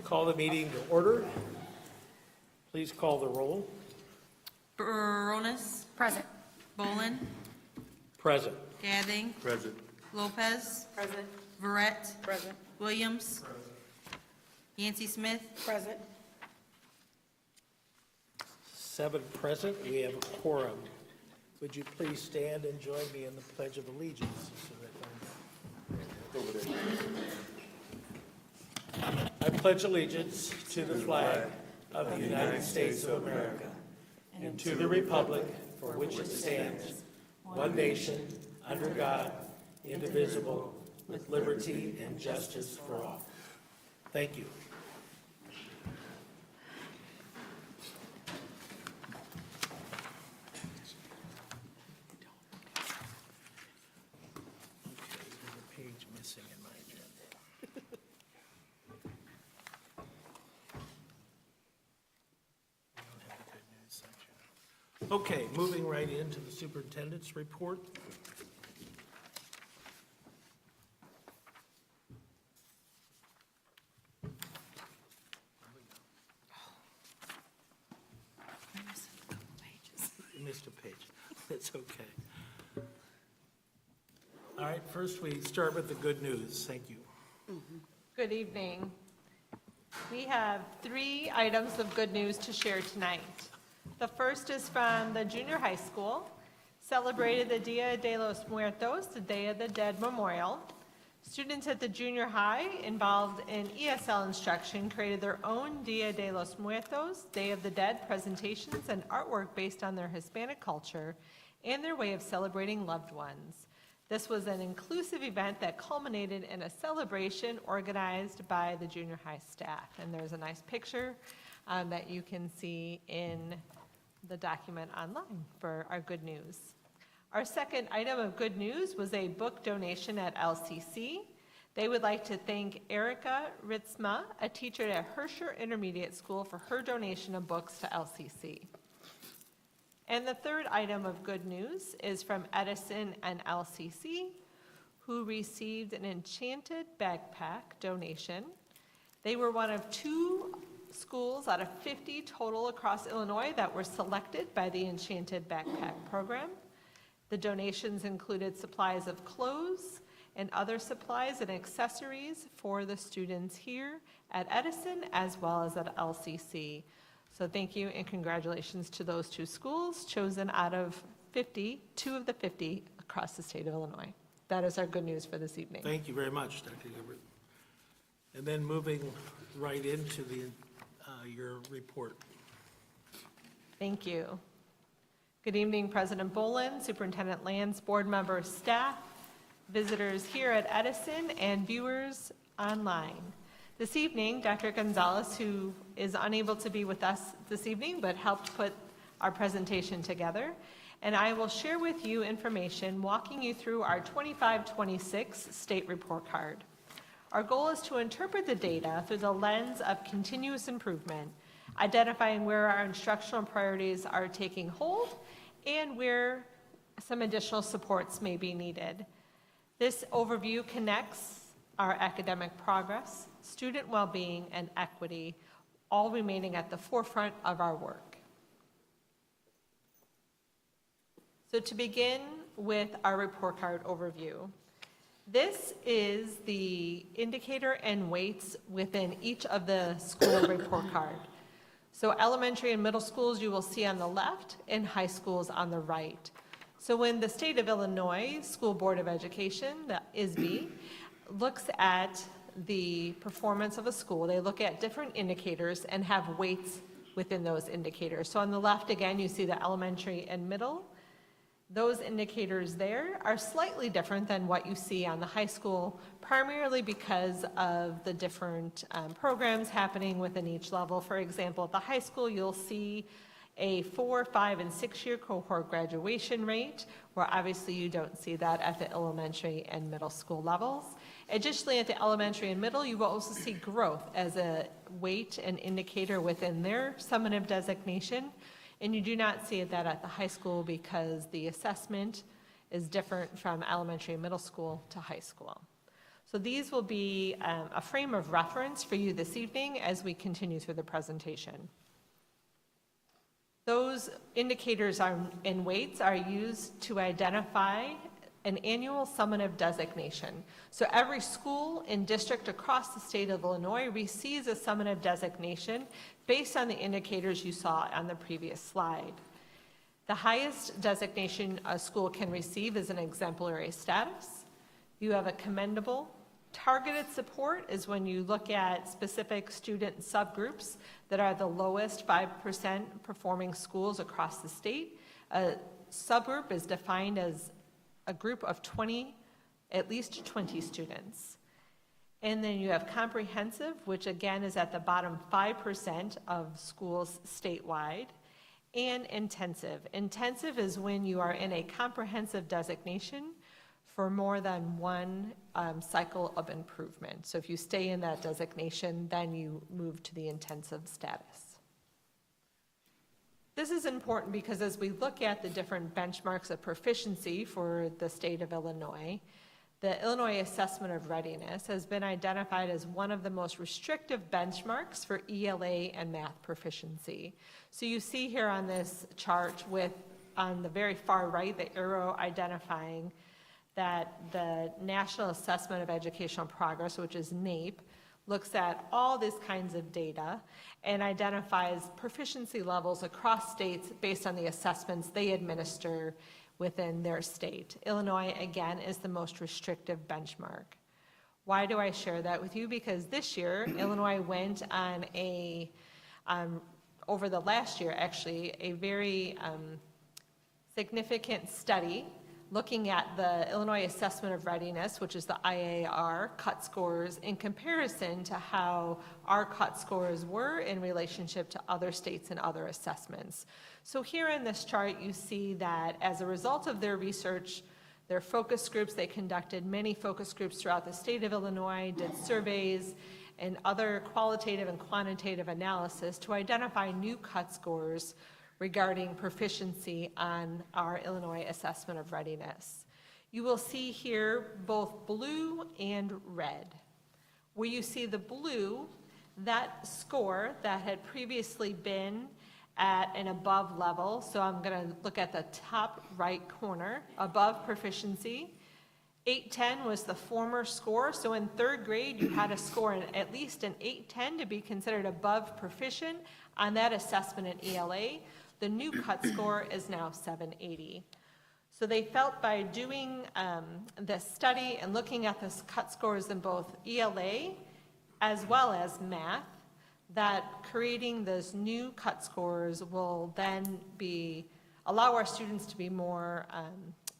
Call the meeting to order. Please call the roll. Baronis. Present. Bolin. Present. Gathing. Present. Lopez. Present. Verret. Present. Williams. Yancey Smith. Present. 7 present. We have a quorum. Would you please stand and join me in the Pledge of Allegiance? I pledge allegiance to the flag of the United States of America and to the republic for which it stands, one nation, under God, indivisible, with liberty and justice for all. Thank you. Page missing in my agenda. I don't have the good news section. Okay, moving right into the superintendent's report. You missed a page. It's okay. All right, first we start with the good news. Thank you. Good evening. We have 3 items of good news to share tonight. The first is from the junior high school, celebrated the Dia de los Muertos, the Day of the Dead Memorial. Students at the junior high involved in ESL instruction created their own Dia de los Muertos, Day of the Dead presentations and artwork based on their Hispanic culture and their way of celebrating loved ones. This was an inclusive event that culminated in a celebration organized by the junior high staff. And there's a nice picture that you can see in the document online for our good news. Our second item of good news was a book donation at LCC. They would like to thank Erica Ritzma, a teacher at Herscher Intermediate School, for her donation of books to LCC. And the third item of good news is from Edison and LCC, who received an Enchanted backpack donation. They were one of 2 schools out of 50 total across Illinois that were selected by the Enchanted backpack program. The donations included supplies of clothes and other supplies and accessories for the students here at Edison as well as at LCC. So thank you and congratulations to those 2 schools chosen out of 50, 2 of the 50 across the state of Illinois. That is our good news for this evening. Thank you very much, Dr. Gilbert. And then moving right into your report. Thank you. Good evening, President Bolin, Superintendent Lands, board members, staff, visitors here at Edison, and viewers online. This evening, Dr. Gonzalez, who is unable to be with us this evening but helped put our presentation together, and I will share with you information walking you through our 25-26 state report card. Our goal is to interpret the data through the lens of continuous improvement, identifying where our instructional priorities are taking hold and where some additional supports may be needed. This overview connects our academic progress, student well-being, and equity, all remaining at the forefront of our work. So to begin with our report card overview, this is the indicator and weights within each of the school report card. So elementary and middle schools you will see on the left and high schools on the right. So when the State of Illinois School Board of Education, the ISB, looks at the performance of a school, they look at different indicators and have weights within those indicators. So on the left, again, you see the elementary and middle. Those indicators there are slightly different than what you see on the high school, primarily because of the different programs happening within each level. For example, at the high school, you'll see a 4-, 5-, and 6-year cohort graduation rate, where obviously you don't see that at the elementary and middle school levels. Additionally, at the elementary and middle, you will also see growth as a weight and indicator within their summative designation. And you do not see that at the high school because the assessment is different from elementary and middle school to high school. So these will be a frame of reference for you this evening as we continue through the presentation. Those indicators and weights are used to identify an annual summative designation. So every school and district across the state of Illinois receives a summative designation based on the indicators you saw on the previous slide. The highest designation a school can receive is an exemplary status. You have a commendable. Targeted support is when you look at specific student subgroups that are the lowest 5% performing schools across the state. A subgroup is defined as a group of 20, at least 20 students. And then you have comprehensive, which again is at the bottom 5% of schools statewide, and intensive. Intensive is when you are in a comprehensive designation for more than one cycle of improvement. So if you stay in that designation, then you move to the intensive status. This is important because as we look at the different benchmarks of proficiency for the state of Illinois, the Illinois Assessment of Readiness has been identified as one of the most restrictive benchmarks for ELA and math proficiency. So you see here on this chart with, on the very far right, the arrow identifying that the National Assessment of Educational Progress, which is NAEP, looks at all these kinds of data and identifies proficiency levels across states based on the assessments they administer within their state. Illinois, again, is the most restrictive benchmark. Why do I share that with you? Because this year, Illinois went on a, over the last year actually, a very significant study looking at the Illinois Assessment of Readiness, which is the IAR cut scores, in comparison to how our cut scores were in relationship to other states and other assessments. So here in this chart, you see that as a result of their research, their focus groups, they conducted many focus groups throughout the state of Illinois, did surveys and other qualitative and quantitative analysis to identify new cut scores regarding proficiency on our Illinois Assessment of Readiness. You will see here both blue and red. Where you see the blue, that score that had previously been at an above level, so I'm going to look at the top right corner, above proficiency. 810 was the former score, so in third grade you had a score in at least an 810 to be considered above proficient on that assessment in ELA. The new cut score is now 780. So they felt by doing this study and looking at this cut scores in both ELA as well as math, that creating those new cut scores will then allow our students to be more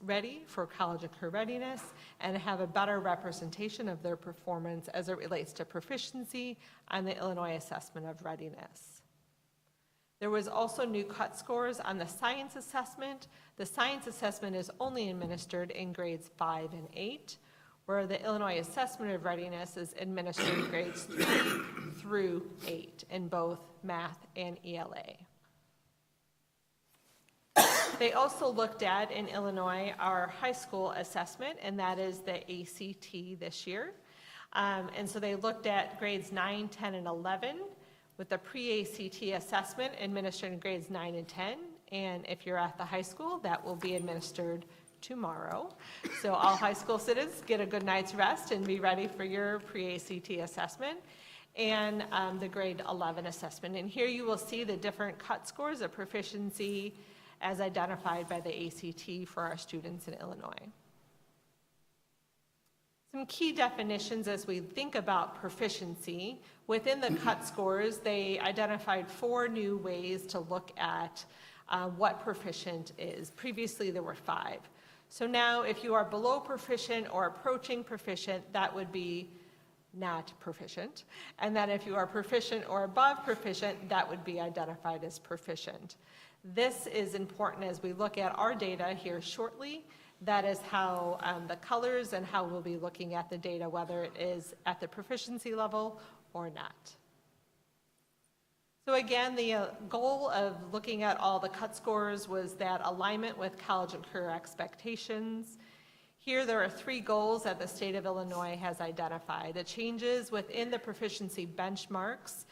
ready for college and career readiness and have a better representation of their performance as it relates to proficiency on the Illinois Assessment of Readiness. There was also new cut scores on the science assessment. The science assessment is only administered in grades 5 and 8, where the Illinois Assessment of Readiness is administered in grades 3 through 8 in both math and ELA. They also looked at, in Illinois, our high school assessment, and that is the ACT this year. And so they looked at grades 9, 10, and 11, with the pre-ACT assessment administered in grades 9 and 10. And if you're at the high school, that will be administered tomorrow. So all high school students get a good night's rest and be ready for your pre-ACT assessment and the grade 11 assessment. And here you will see the different cut scores of proficiency as identified by the ACT for our students in Illinois. Some key definitions as we think about proficiency. Within the cut scores, they identified 4 new ways to look at what proficient is. Previously, there were 5. So now, if you are below proficient or approaching proficient, that would be not proficient. And then if you are proficient or above proficient, that would be identified as proficient. This is important as we look at our data here shortly. That is how the colors and how we'll be looking at the data, whether it is at the proficiency level or not. So again, the goal of looking at all the cut scores was that alignment with college and career expectations. Here, there are 3 goals that the state of Illinois has identified. The changes within the proficiency benchmarks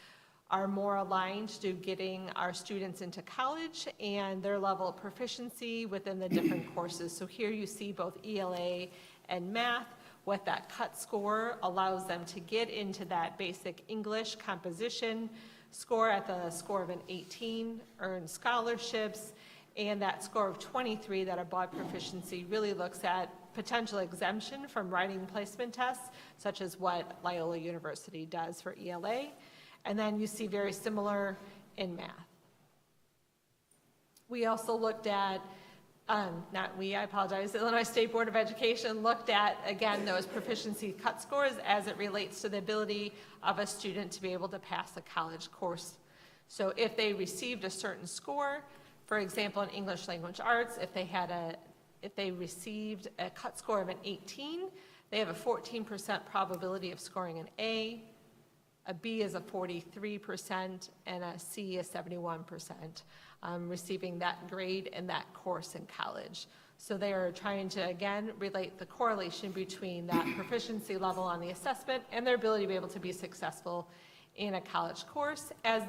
are more aligned to getting our students into college and their level of proficiency within the different courses. So here you see both ELA and math. What that cut score allows them to get into that basic English composition score at the score of an 18, earn scholarships, and that score of 23, that above proficiency, really looks at potential exemption from writing placement tests, such as what Loyola University does for ELA. And then you see very similar in math. We also looked at, not we, I apologize, the Illinois State Board of Education looked at, again, those proficiency cut scores as it relates to the ability of a student to be able to pass a college course. So if they received a certain score, for example, in English language arts, if they received a cut score of an 18, they have a 14% probability of scoring an A B is a 43%, and a C is 71%, receiving that grade in that course in college. So they are trying to, again, relate the correlation between that proficiency level on the assessment and their ability to be able to be successful in a college course, as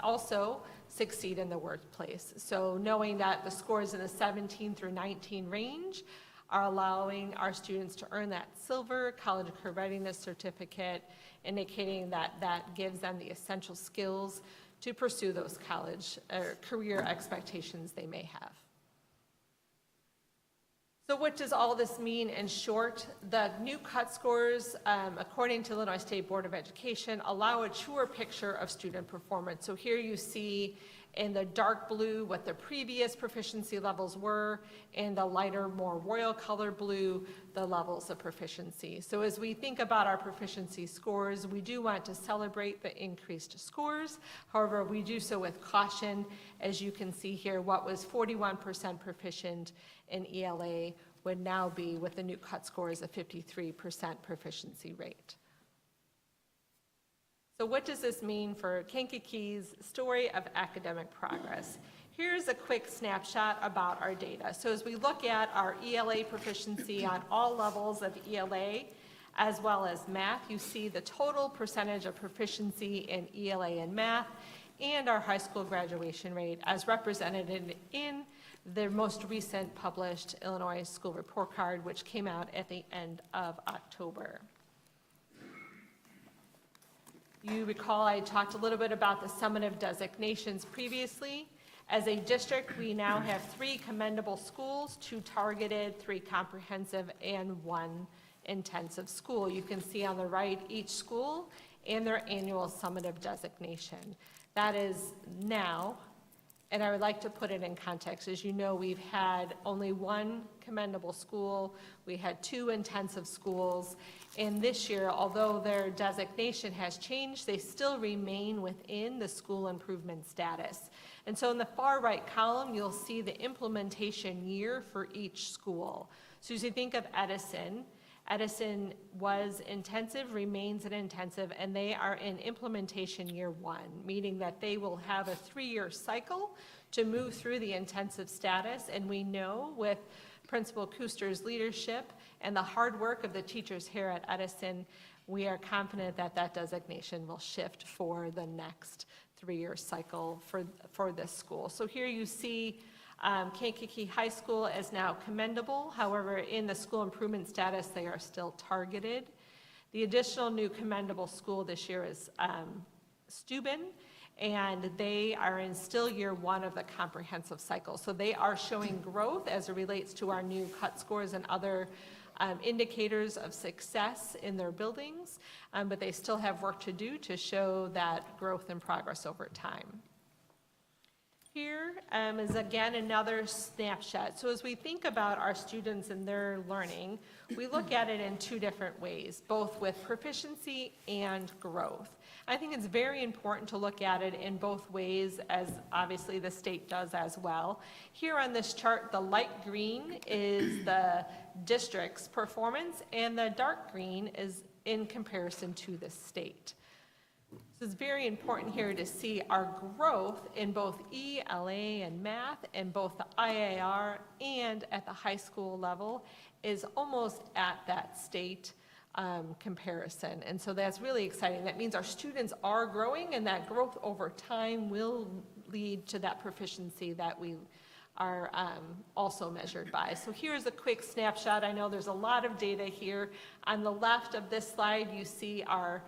also succeed in the workplace. So knowing that the scores in the 17 through 19 range are allowing our students to earn that silver college career readiness certificate, indicating that that gives them the essential skills to pursue those college or career expectations they may have. So what does all this mean in short? The new cut scores, according to Illinois State Board of Education, allow a truer picture of student performance. So here you see in the dark blue what the previous proficiency levels were, and the lighter, more royal color blue, the levels of proficiency. So as we think about our proficiency scores, we do want to celebrate the increased scores. However, we do so with caution. As you can see here, what was 41% proficient in ELA would now be, with the new cut scores, a 53% proficiency rate. So what does this mean for Kankakee's story of academic progress? Here's a quick snapshot about our data. So as we look at our ELA proficiency on all levels of ELA, as well as math, you see the total percentage of proficiency in ELA and math, and our high school graduation rate as represented in the most recent published Illinois School Report Card, which came out at the end of October. You recall I talked a little bit about the summative designations previously. As a district, we now have 3 commendable schools, 2 targeted, 3 comprehensive, and 1 intensive school. You can see on the right each school and their annual summative designation. That is now, and I would like to put it in context. As you know, we've had only 1 commendable school, we had 2 intensive schools, and this year, although their designation has changed, they still remain within the school improvement status. And so in the far right column, you'll see the implementation year for each school. So as you think of Edison was intensive, remains an intensive, and they are in implementation year 1, meaning that they will have a 3-year cycle to move through the intensive status. And we know with Principal Kuster's leadership and the hard work of the teachers here at Edison, we are confident that that designation will shift for the next 3-year cycle for this school. So here you see Kankakee High School is now commendable. However, in the school improvement status, they are still targeted. The additional new commendable school this year is Steuben, and they are in still year 1 of the comprehensive cycle. So they are showing growth as it relates to our new cut scores and other indicators of success in their buildings, but they still have work to do to show that growth and progress over time. Here is again another snapshot. So as we think about our students and their learning, we look at it in 2 different ways, both with proficiency and growth. I think it's very important to look at it in both ways, as obviously the state does as well. Here on this chart, the light green is the district's performance, and the dark green is in comparison to the state. So it's very important here to see our growth in both ELA and math and both the IAR and at the high school level is almost at that state comparison. And so that's really exciting. That means our students are growing, and that growth over time will lead to that proficiency that we are also measured by. So here's a quick snapshot. I know there's a lot of data here. On the left of this slide, you see our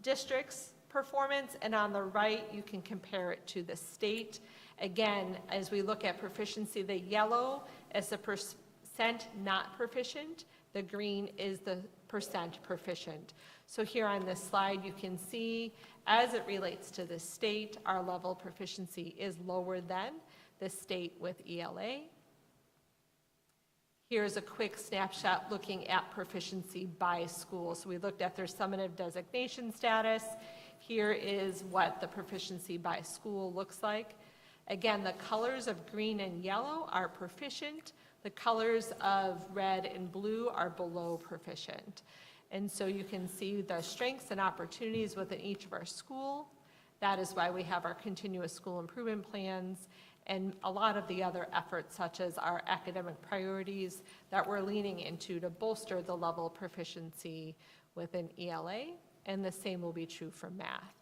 districts performance, and on the right, you can compare it to the state. Again, as we look at proficiency, the yellow is the percent not proficient, the green is the percent proficient. So here on this slide, you can see, as it relates to the state, our level of proficiency is lower than the state with ELA. Here's a quick snapshot looking at proficiency by school. So we looked at their summative designation status. Here is what the proficiency by school looks like. Again, the colors of green and yellow are proficient. The colors of red and blue are below proficient. And so you can see the strengths and opportunities within each of our school. That is why we have our continuous school improvement plans and a lot of the other efforts, such as our academic priorities that we're leaning into to bolster the level of proficiency within ELA, and the same will be true for math.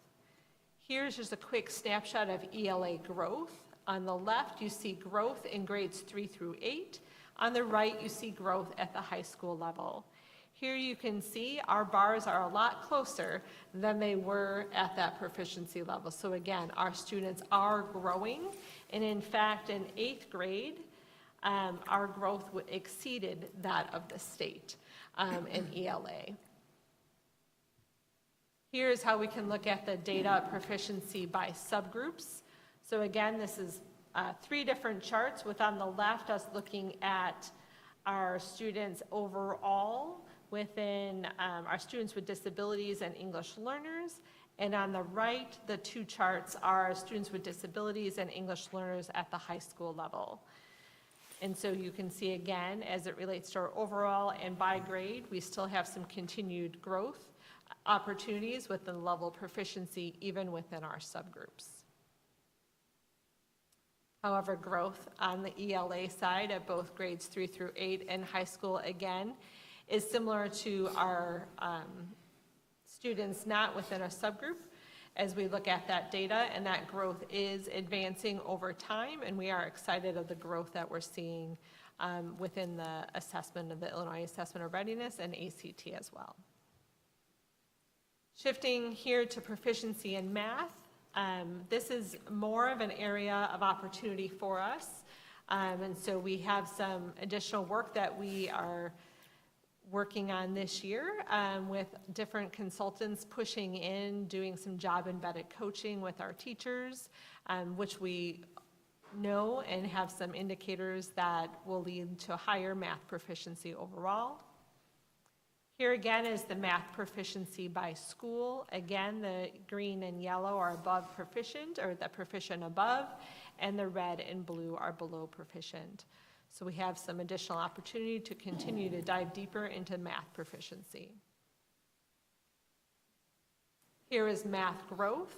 Here's just a quick snapshot of ELA growth. On the left, you see growth in grades 3 through 8. On the right, you see growth at the high school level. Here you can see our bars are a lot closer than they were at that proficiency level. So again, our students are growing, and in fact, in 8th grade, our growth exceeded that of the state in ELA. Here's how we can look at the data proficiency by subgroups. So again, this is 3 different charts, with on the left us looking at our students overall within our students with disabilities and English learners, and on the right, the 2 charts are students with disabilities and English learners at the high school level. And so you can see again, as it relates to our overall and by grade, we still have some continued growth opportunities with the level of proficiency even within our subgroups. However, growth on the ELA side at both grades 3 through 8 and high school, again, is similar to our students not within a subgroup as we look at that data, and that growth is advancing over time, and we are excited of the growth that we're seeing within the assessment of the Illinois Assessment of Readiness and ACT as well. Shifting here to proficiency in math, this is more of an area of opportunity for us, and so we have some additional work that we are working on this year with different consultants pushing in, doing some job-embedded coaching with our teachers, which we know and have some indicators that will lead to higher math proficiency overall. Here again is the math proficiency by school. Again, the green and yellow are above proficient, or the proficient above, and the red and blue are below proficient. So we have some additional opportunity to continue to dive deeper into math proficiency. Here is math growth.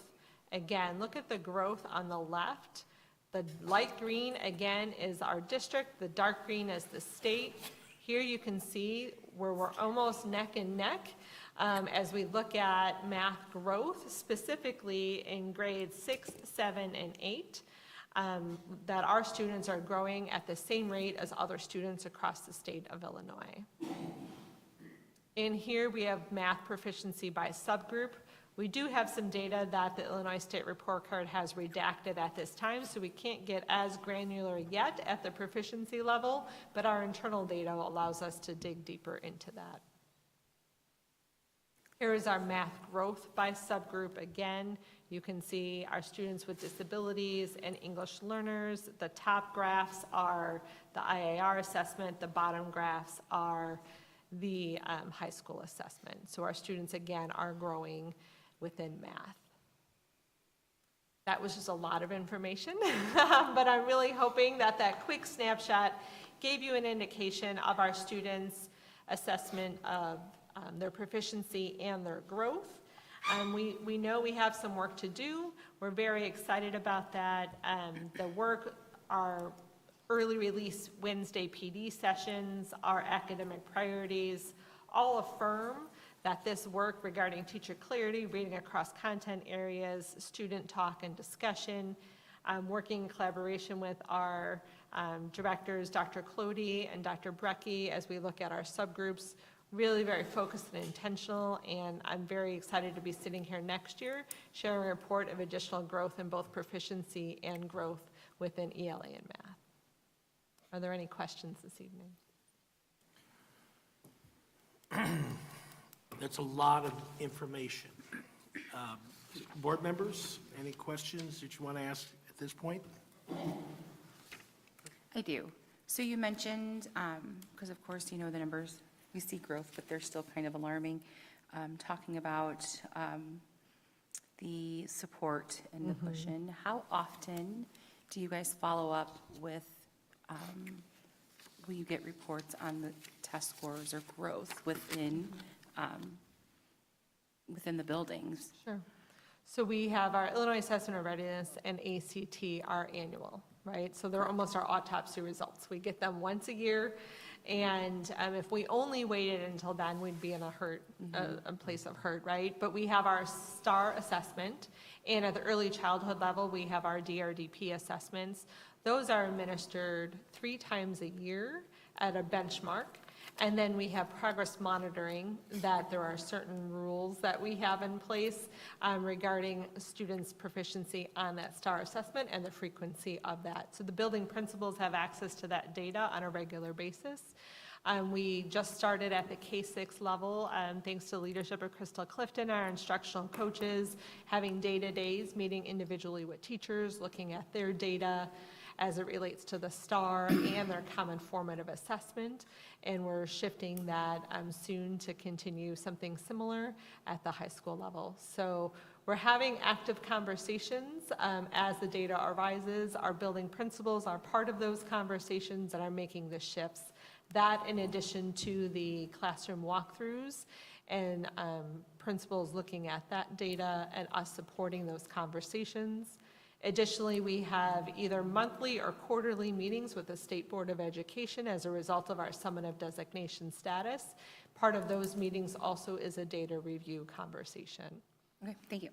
Again, look at the growth on the left. The light green, again, is our district. The dark green is the state. Here you can see where we're almost neck and neck as we look at math growth, specifically in grades 6, 7, and 8. That our students are growing at the same rate as other students across the state of Illinois. In here, we have math proficiency by subgroup. We do have some data that the Illinois State Report Card has redacted at this time, so we can't get as granular yet at the proficiency level, but our internal data allows us to dig deeper into that. Here is our math growth by subgroup. Again, you can see our students with disabilities and English learners. The top graphs are the IAR assessment. The bottom graphs are the high school assessment. So our students, again, are growing within math. That was just a lot of information, but I'm really hoping that that quick snapshot gave you an indication of our students' assessment of their proficiency and their growth. We know we have some work to do. We're very excited about that. The work, our early release Wednesday PD sessions, our academic priorities, all affirm that this work regarding teacher clarity, reading across content areas, student talk and discussion, working in collaboration with our directors, Dr. Clody and Dr. Brecky, as we look at our subgroups, really very focused and intentional, and I'm very excited to be sitting here next year sharing a report of additional growth in both proficiency and growth within ELA and math. Are there any questions this evening? That's a lot of information. Board members, any questions that you want to ask at this point? I do. So you mentioned, because of course, you know, the numbers, we see growth, but they're still kind of alarming, talking about the support and the push-in. How often do you guys follow up with, will you get reports on the test scores or growth within the buildings? Sure. So we have our Illinois Assessment of Readiness and ACT are annual, right? So they're almost our autopsy results. We get them once a year, and if we only waited until then, we'd be in a place of hurt, right? But we have our STAR assessment, and at the early childhood level, we have our DRDP assessments. Those are administered 3 times a year at a benchmark. And then we have progress monitoring, that there are certain rules that we have in place regarding students' proficiency on that STAR assessment and the frequency of that. So the building principals have access to that data on a regular basis. We just started at the K-6 level, thanks to the leadership of Crystal Clifton, our instructional coaches, having data days, meeting individually with teachers, looking at their data as it relates to the STAR and their common formative assessment. And we're shifting that soon to continue something similar at the high school level. So we're having active conversations as the data arises. Our building principals are part of those conversations and are making the shifts. That in addition to the classroom walkthroughs and principals looking at that data and us supporting those conversations. Additionally, we have either monthly or quarterly meetings with the State Board of Education as a result of our summative designation status. Part of those meetings also is a data review conversation. Okay, thank you.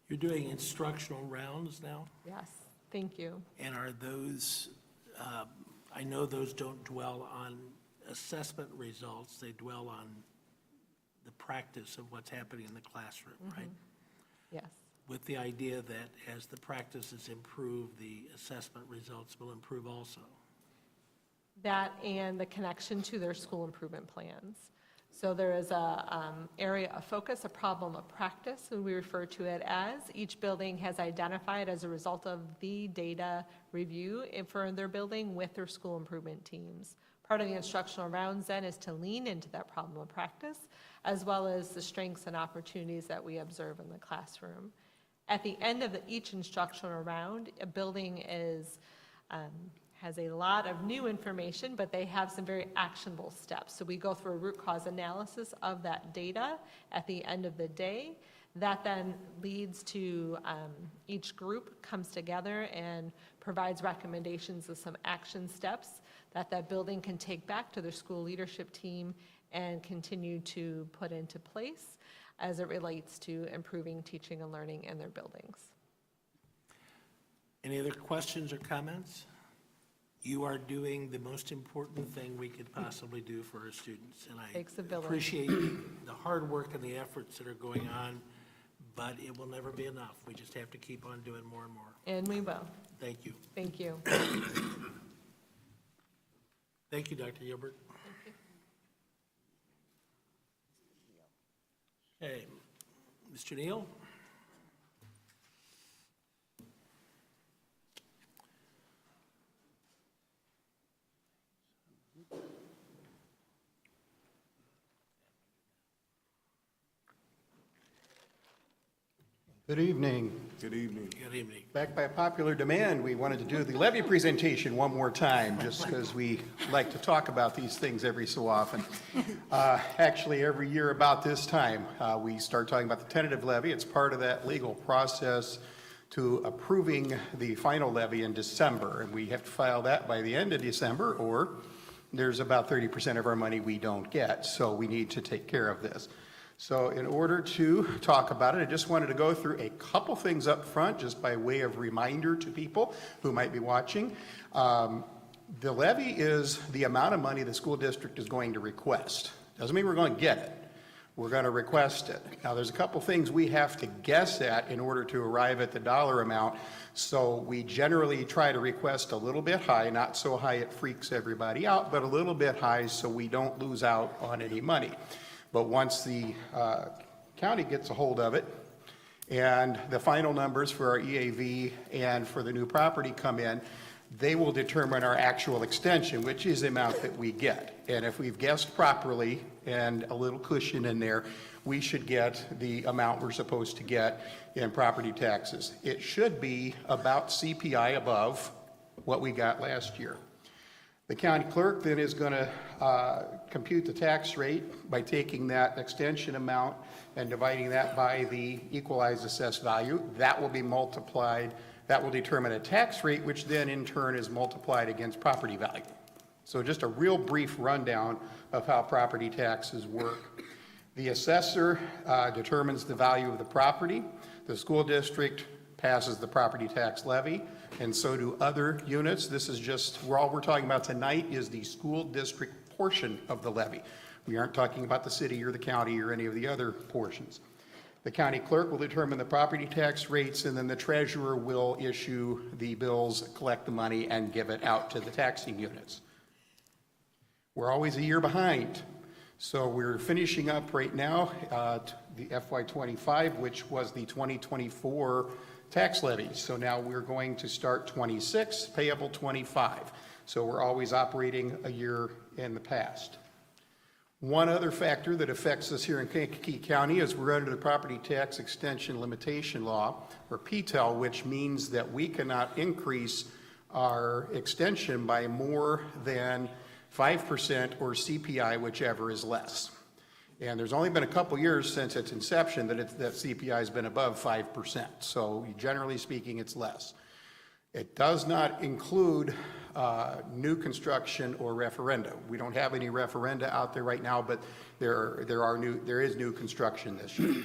You're doing instructional rounds now, Yes, thank you. and are those, I know those don't dwell on assessment results, they dwell on the practice of what's happening in the classroom, right? Yes. With the idea that as the practices improve, the assessment results will improve also. That and the connection to their school improvement plans. So there is a area of focus, a problem of practice, and we refer to it as. Each building has identified as a result of the data review for their building with their school improvement teams. Part of the instructional rounds then is to lean into that problem of practice, as well as the strengths and opportunities that we observe in the classroom. At the end of each instructional round, a building has a lot of new information, but they have some very actionable steps. So we go through a root cause analysis of that data at the end of the day. That then leads to each group comes together and provides recommendations of some action steps that that building can take back to their school leadership team and continue to put into place as it relates to improving teaching and learning in their buildings. Any other questions or comments? You are doing the most important thing we could possibly do for our students, and I Takes a village. appreciate the hard work and the efforts that are going on, but it will never be enough. We just have to keep on doing more and more. And we will. Thank you. Thank you. Thank you, Dr. Gilbert. Okay, Mr. Neal? Good evening. Good evening. Good evening. Back by popular demand, we wanted to do the levy presentation one more time, just because we like to talk about these things every so often. Actually, every year about this time, we start talking about the tentative levy. It's part of that legal process to approving the final levy in December, and we have to file that by the end of December, or there's about 30% of our money we don't get, so we need to take care of this. So in order to talk about it, I just wanted to go through a couple things up front, just by way of reminder to people who might be watching. The levy is the amount of money the school district is going to request. Doesn't mean we're going to get it. We're going to request it. Now, there's a couple things we have to guess at in order to arrive at the dollar amount. So we generally try to request a little bit high, not so high it freaks everybody out, but a little bit high so we don't lose out on any money. But once the county gets a hold of it and the final numbers for our EAV and for the new property come in, they will determine our actual extension, which is the amount that we get. And if we've guessed properly and a little cushion in there, we should get the amount we're supposed to get in property taxes. It should be about CPI above what we got last year. The county clerk then is going to compute the tax rate by taking that extension amount and dividing that by the equalized assessed value. That will be multiplied. That will determine a tax rate, which then in turn is multiplied against property value. So just a real brief rundown of how property taxes work. The assessor determines the value of the property. The school district passes the property tax levy, and so do other units. This is just, all we're talking about tonight is the school district portion of the levy. We aren't talking about the city or the county or any of the other portions. The county clerk will determine the property tax rates, and then the treasurer will issue the bills, collect the money, and give it out to the taxing units. We're always a year behind. So we're finishing up right now the FY25, which was the 2024 tax levies. So now we're going to start 26, payable 25. So we're always operating a year in the past. One other factor that affects us here in Kankakee County is we're under the Property Tax Extension Limitation Law, or PTEL, which means that we cannot increase our extension by more than 5% or CPI, whichever is less. And there's only been a couple years since its inception that CPI has been above 5%. So generally speaking, it's less. It does not include new construction or referenda. We don't have any referenda out there right now, but there is new construction this year.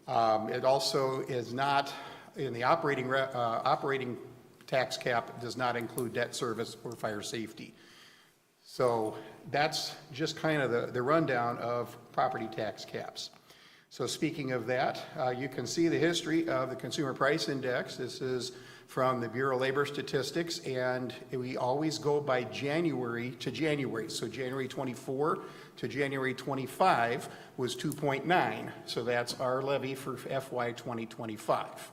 It also is not in the operating tax cap. Does not include debt service or fire safety. So that's just kind of the rundown of property tax caps. So speaking of that, you can see the history of the Consumer Price Index. This is from the Bureau of Labor Statistics, and we always go by January to January. So January 24 to January 25 was 2.9. So that's our levy for FY 2025.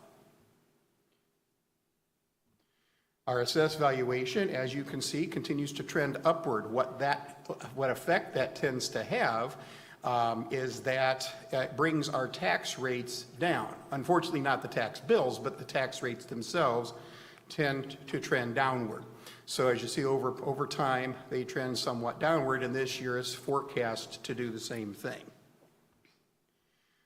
Our assessed valuation, as you can see, continues to trend upward. What effect that tends to have is that it brings our tax rates down. Unfortunately, not the tax bills, but the tax rates themselves tend to trend downward. So as you see over time, they trend somewhat downward, and this year is forecast to do the same thing.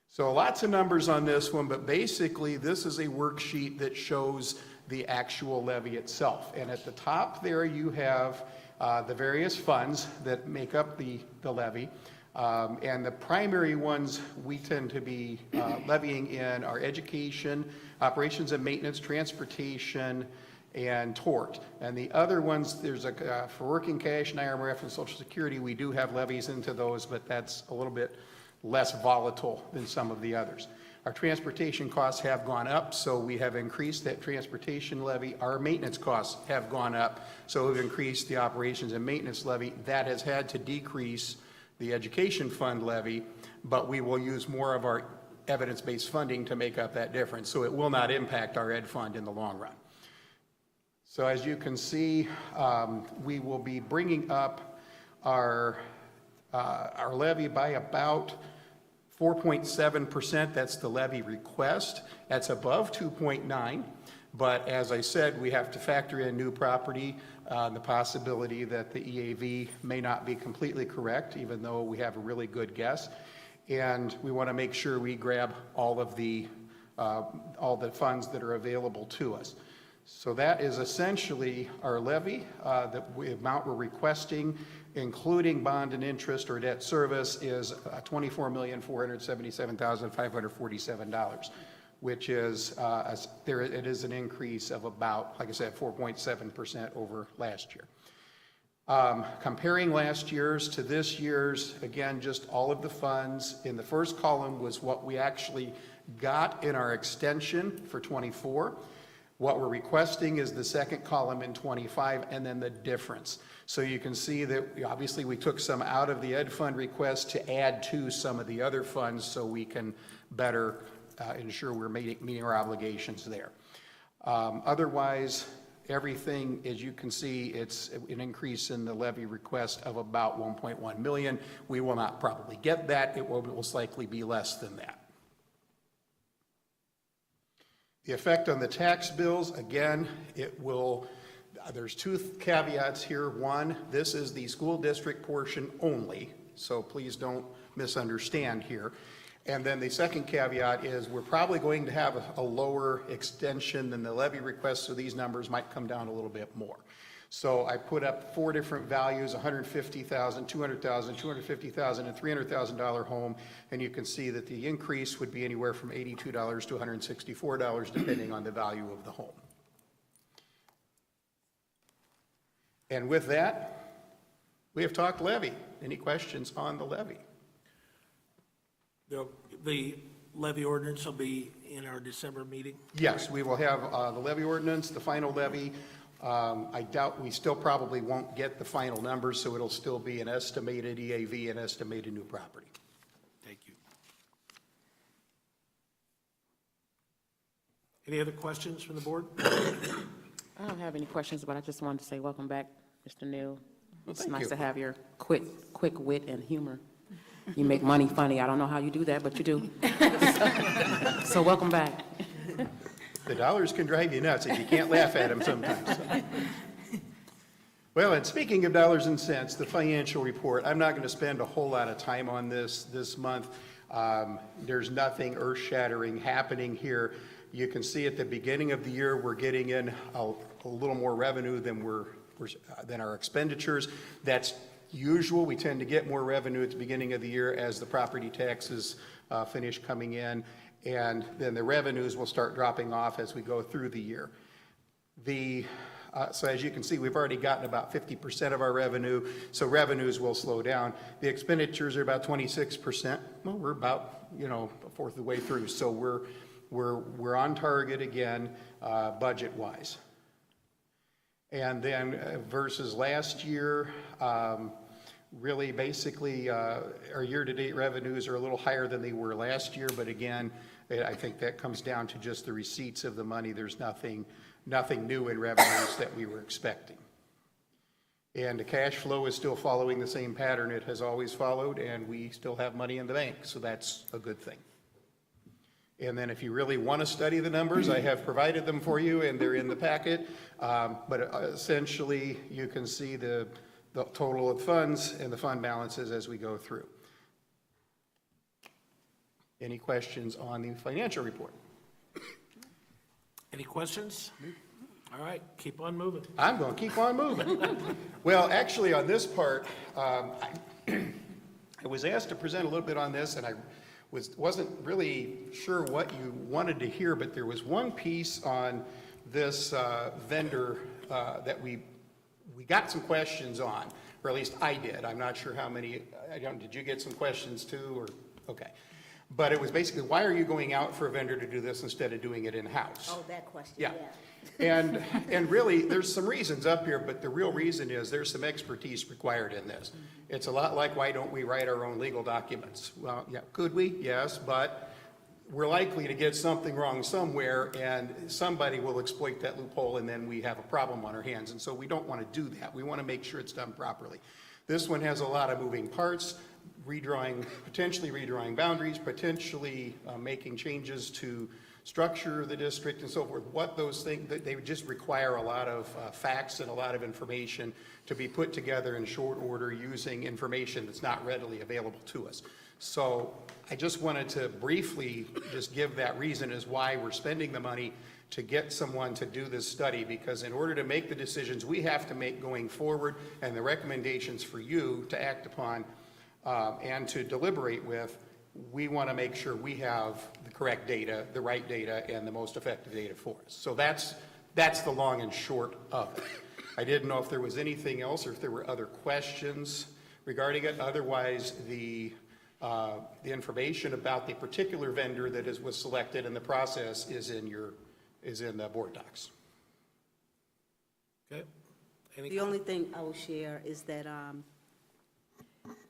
So lots of numbers on this one, but basically this is a worksheet that shows the actual levy itself. And at the top there you have the various funds that make up the levy. And the primary ones we tend to be levying in are education, operations and maintenance, transportation, and tort. And the other ones, there's for working cash and IRMF and Social Security, we do have levies into those, but that's a little bit less volatile than some of the others. Our transportation costs have gone up, so we have increased that transportation levy. Our maintenance costs have gone up, so we've increased the operations and maintenance levy. That has had to decrease the education fund levy, but we will use more of our evidence-based funding to make up that difference, so it will not impact our ed fund in the long run. So as you can see, we will be bringing up our levy by about 4.7%, that's the levy request. That's above 2.9. But as I said, we have to factor in new property, the possibility that the EAV may not be completely correct, even though we have a really good guess. And we want to make sure we grab all the funds that are available to us. So that is essentially our levy. The amount we're requesting, including bond and interest or debt service, is $24,477,547, which is, it is an increase of about, like I said, 4.7% over last year. Comparing last year's to this year's, again, just all of the funds in the first column was what we actually got in our extension for 24. What we're requesting is the second column in 25, and then the difference. So you can see that obviously we took some out of the ed fund request to add to some of the other funds so we can better ensure we're meeting our obligations there. Otherwise, everything, as you can see, it's an increase in the levy request of about 1.1 million. We will not probably get that. It will most likely be less than that. The effect on the tax bills, again, it will, there's two caveats here. One, this is the school district portion only, so please don't misunderstand here. And then the second caveat is we're probably going to have a lower extension than the levy request, so these numbers might come down a little bit more. So I put up four different values: $150,000, $200,000, $250,000, and $300,000 home, and you can see that the increase would be anywhere from $82 to $164, depending on the value of the home. And with that, we have talked levy. Any questions on the levy? The levy ordinance will be in our December meeting? Yes, we will have the levy ordinance, the final levy. I doubt we still probably won't get the final numbers, so it'll still be an estimated EAV and estimated new property. Thank you. Any other questions from the board? I don't have any questions, but I just wanted to say welcome back, Mr. Neal. It's thank nice you. to have your quick wit and humor. You make money funny. I don't know how you do that, but you do. So welcome back. The dollars can drive you nuts if you can't laugh at them sometimes. Well, and speaking of dollars and cents, the financial report, I'm not going to spend a whole lot of time on this month. There's nothing earth-shattering happening here. You can see at the beginning of the year, we're getting in a little more revenue than our expenditures. That's usual. We tend to get more revenue at the beginning of the year as the property taxes finish coming in, and then the revenues will start dropping off as we go through the year. So as you can see, we've already gotten about 50% of our revenue, so revenues will slow down. The expenditures are about 26%. Well, we're about, a fourth of the way through, so we're on target again, budget-wise. And then versus last year, really basically our year-to-date revenues are a little higher than they were last year, but again, I think that comes down to just the receipts of the money. There's nothing new in revenues that we were expecting. And the cash flow is still following the same pattern it has always followed, and we still have money in the bank, so that's a good thing. And then if you really want to study the numbers, I have provided them for you, and they're in the packet. But essentially, you can see the total of funds and the fund balances as we go through. Any questions on the financial report? Any questions? All right, keep on moving. I'm going to keep on moving. Well, actually, on this part, I was asked to present a little bit on this, and I wasn't really sure what you wanted to hear, but there was one piece on this vendor that we got some questions on, or at least I did. I'm not sure how many. Did you get some questions too? Or okay. But it was basically, why are you going out for a vendor to do this instead of doing it in-house? Oh, that question, Yeah. yeah. And really, there's some reasons up here, but the real reason is there's some expertise required in this. It's a lot like, why don't we write our own legal documents? Well, yeah, could we? Yes, but we're likely to get something wrong somewhere, and somebody will exploit that loophole, and then we have a problem on our hands. And so we don't want to do that. We want to make sure it's done properly. This one has a lot of moving parts. potentially redrawing boundaries, potentially making changes to structure of the district and so forth, what those things, they would just require a lot of facts and a lot of information to be put together in short order using information that's not readily available to us. So I just wanted to briefly just give that reason as why we're spending the money to get someone to do this study, because in order to make the decisions we have to make going forward and the recommendations for you to act upon and to deliberate with, we want to make sure we have the correct data, the right data, and the most effective data for us. So that's the long and short of it. I didn't know if there was anything else or if there were other questions regarding it. Otherwise, the information about the particular vendor that was selected in the process is in the board docs. Okay. The only thing I will share is that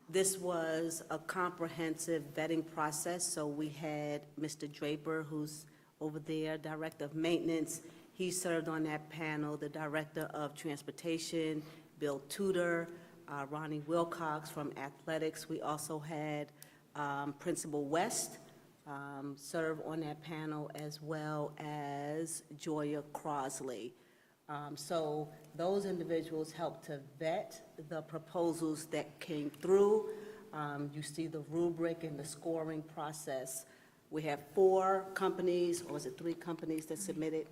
this was a comprehensive vetting process. So we had Mr. Draper, who's over there, Director of Maintenance. He served on that panel, the Director of Transportation, Bill Tudor, Ronnie Wilcox from Athletics. We also had Principal West serve on that panel, as well as Joya Crosley. So those individuals helped to vet the proposals that came through. You see the rubric and the scoring process. We have 4 companies, or was it 3 companies that submitted?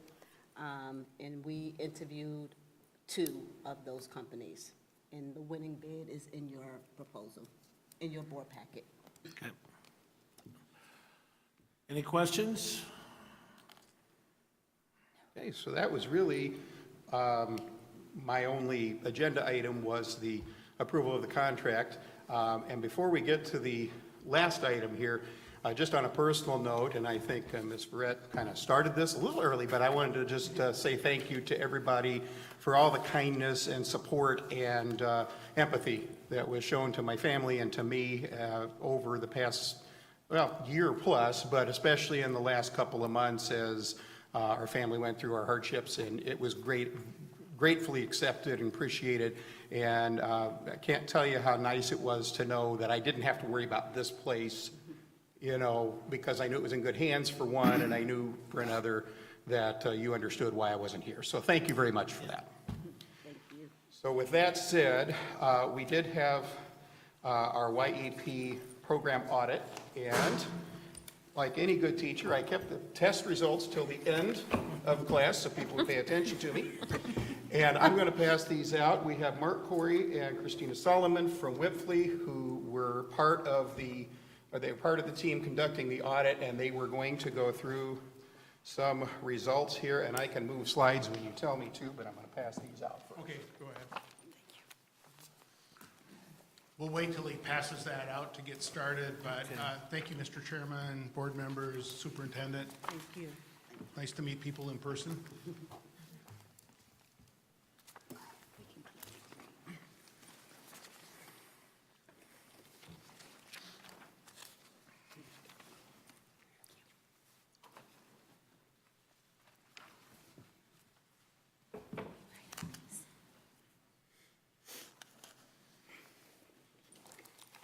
And we interviewed 2 of those companies. And the winning bid is in your proposal, in your board packet. Okay. Any questions? Okay, so that was really my only agenda item was the approval of the contract. And before we get to the last item here, just on a personal note, and I think Ms. Barrett kind of started this a little early, but I wanted to just say thank you to everybody for all the kindness and support and empathy that was shown to my family and to me over the past, well, year plus, but especially in the last couple of months as our family went through our hardships, and it was gratefully accepted and appreciated. And I can't tell you how nice it was to know that I didn't have to worry about this place, you know, because I knew it was in good hands for one, and I knew for another that you understood why I wasn't here. So thank you very much for that. Thank you. So with that said, we did have our YEP program audit, and like any good teacher, I kept the test results till the end of the class so people would pay attention to me. And I'm going to pass these out. We have Mark Corey and Christina Solomon from Wipfli, who were part of the team conducting the audit, and they were going to go through some results here, and I can move slides when you tell me to, but I'm going to pass these out first. Okay, go ahead. We'll wait till he passes that out to get started, but thank you, Mr. Chairman, board members, superintendent. Thank you. Nice to meet people in person.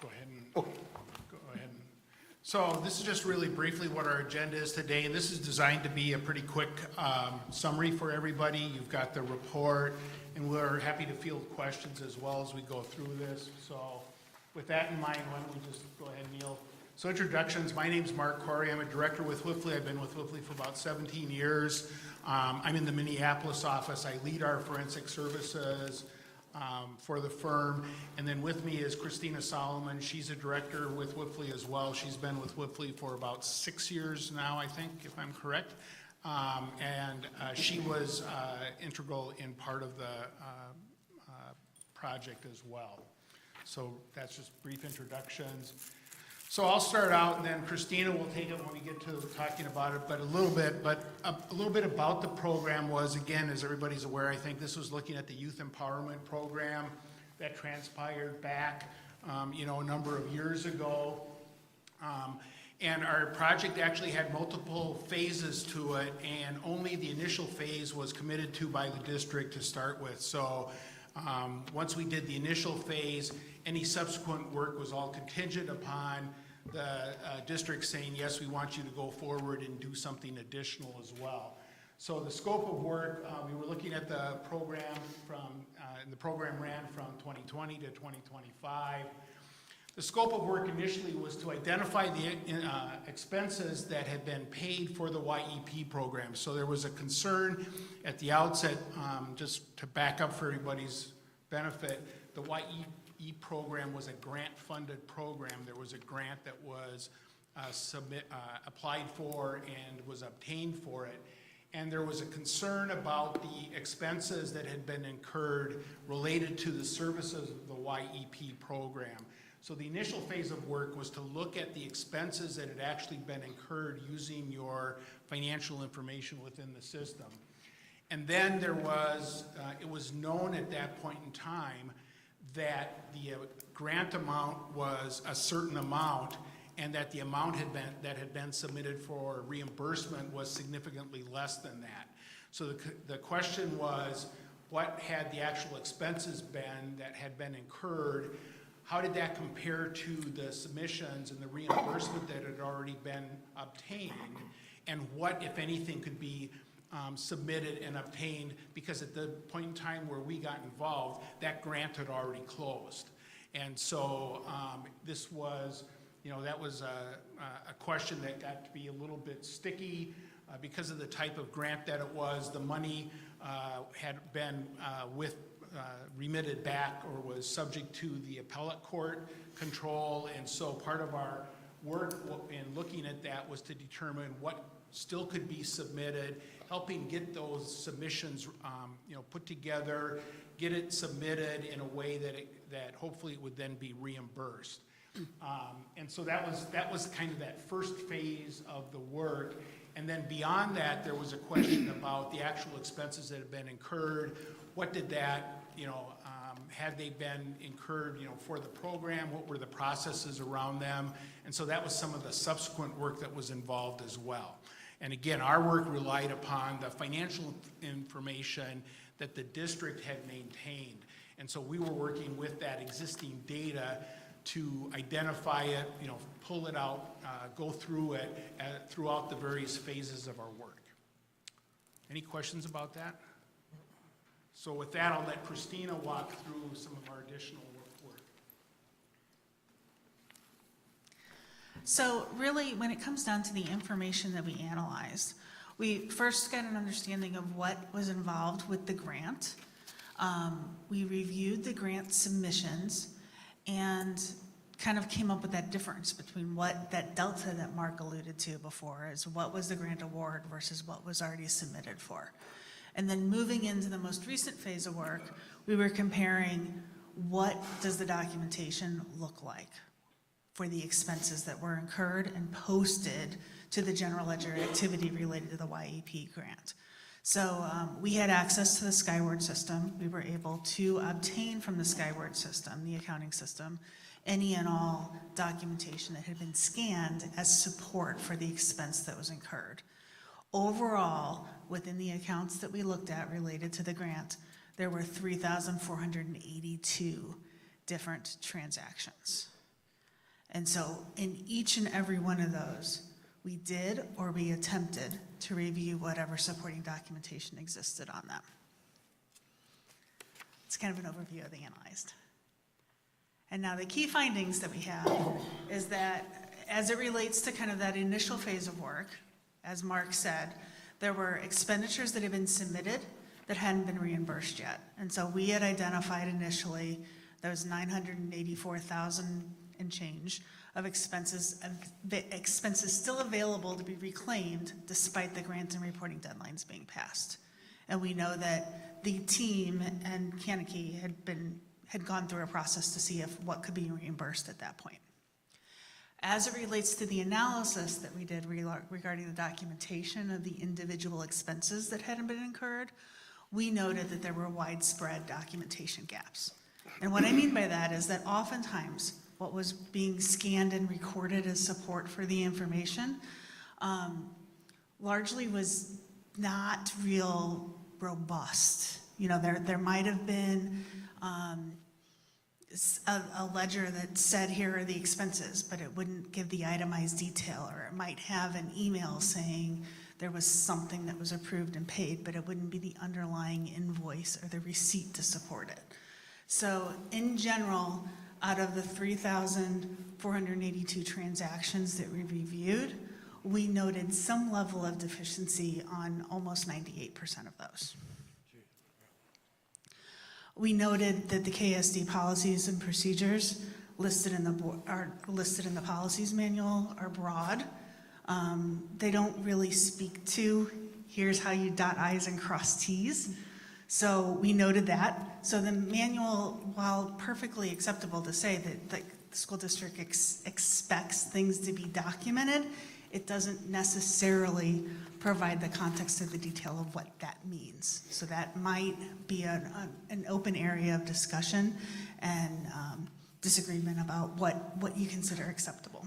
Go ahead. So this is just really briefly what our agenda is today, and this is designed to be a pretty quick summary for everybody. You've got the report, and we're happy to field questions as well as we go through this. So with that in mind, why don't we just go ahead, Neil. So introductions, my name's Mark Corey. I'm a director with Wipfli. I've been with Wipfli for about 17 years. I'm in the Minneapolis office. I lead our forensic services for the firm. And then with me is Christina Solomon. She's a director with Wipfli as well. She's been with Wipfli for about 6 years now, I think, if I'm correct. She was integral in part of the project as well. So that's just brief introductions. So I'll start out, and then Christina will take it when we get to talking about it, but a little bit about the program was, again, as everybody's aware, I think this was looking at the youth empowerment program that transpired back, a number of years ago. And our project actually had multiple phases to it, and only the initial phase was committed to by the district to start with. So Once we did the initial phase, any subsequent work was all contingent upon the district saying, yes, we want you to go forward and do something additional as well. So the scope of work, we were looking at the program and the program ran from 2020 to 2025. The scope of work initially was to identify the expenses that had been paid for the YEP program. So there was a concern at the outset, just to back up for everybody's benefit, the YEP program was a grant-funded program. There was a grant that was applied for and was obtained for it. And there was a concern about the expenses that had been incurred related to the services of the YEP program. So the initial phase of work was to look at the expenses that had actually been incurred using your financial information within the system. And then there was, it was known at that point in time that the grant amount was a certain amount, and that the amount that had been submitted for reimbursement was significantly less than that. So the question was, what had the actual expenses been that had been incurred? How did that compare to the submissions and the reimbursement that had already been obtained? And what, if anything, could be submitted and obtained? Because at the point in time where we got involved, that grant had already closed. And so this was, that was a question that got to be a little bit sticky because of the type of grant that it was. The money had been remitted back or was subject to the appellate court control. And so part of our work in looking at that was to determine what still could be submitted, helping get those submissions put together, get it submitted in a way that hopefully it would then be reimbursed. And so that was kind of that first phase of the work. And then beyond that, there was a question about the actual expenses that had been incurred. What did that, had they been incurred, for the program? What were the processes around them? And so that was some of the subsequent work that was involved as well. And again, our work relied upon the financial information that the district had maintained. And so we were working with that existing data to identify it, pull it out, go through it throughout the various phases of our work. Any questions about that? So with that, I'll let Christina walk through some of our additional work. So really, when it comes down to the information that we analyzed, we first got an understanding of what was involved with the grant. We reviewed the grant submissions and kind of came up with that difference between what that delta that Mark alluded to before is what was the grant award versus what was already submitted for. And then moving into the most recent phase of work, we were comparing what does the documentation look like for the expenses that were incurred and posted to the general ledger activity related to the YEP grant. So we had access to the Skyward system. We were able to obtain from the Skyward system, the accounting system, any and all documentation that had been scanned as support for the expense that was incurred. Overall, within the accounts that we looked at related to the grant, there were 3,482 different transactions. And so in each and every one of those, we did or we attempted to review whatever supporting documentation existed on them. It's kind of an overview of the analyzed. And now the key findings that we have is that as it relates to kind of that initial phase of work, as Mark said, there were expenditures that had been submitted that hadn't been reimbursed yet. And so we had identified initially those $984,000 and change of expenses still available to be reclaimed despite the grant and reporting deadlines being passed. And we know that the team and Kaneki had gone through a process to see if what could be reimbursed at that point. As it relates to the analysis that we did regarding the documentation of the individual expenses that hadn't been incurred, we noted that there were widespread documentation gaps. And what I mean by that is that oftentimes what was being scanned and recorded as support for the information largely was not real robust. There might have been a ledger that said, here are the expenses, but it wouldn't give the itemized detail, or it might have an email saying there was something that was approved and paid, but it wouldn't be the underlying invoice or the receipt to support it. So in general, out of the 3,482 transactions that we reviewed, we noted some level of deficiency on almost 98% of those. We noted that the KSD policies and procedures listed in the policies manual are broad. They don't really speak to, here's how you dot I's and cross T's. So we noted that. So the manual, while perfectly acceptable to say that the school district expects things to be documented, it doesn't necessarily provide the context of the detail of what that means. So that might be an open area of discussion and disagreement about what you consider acceptable.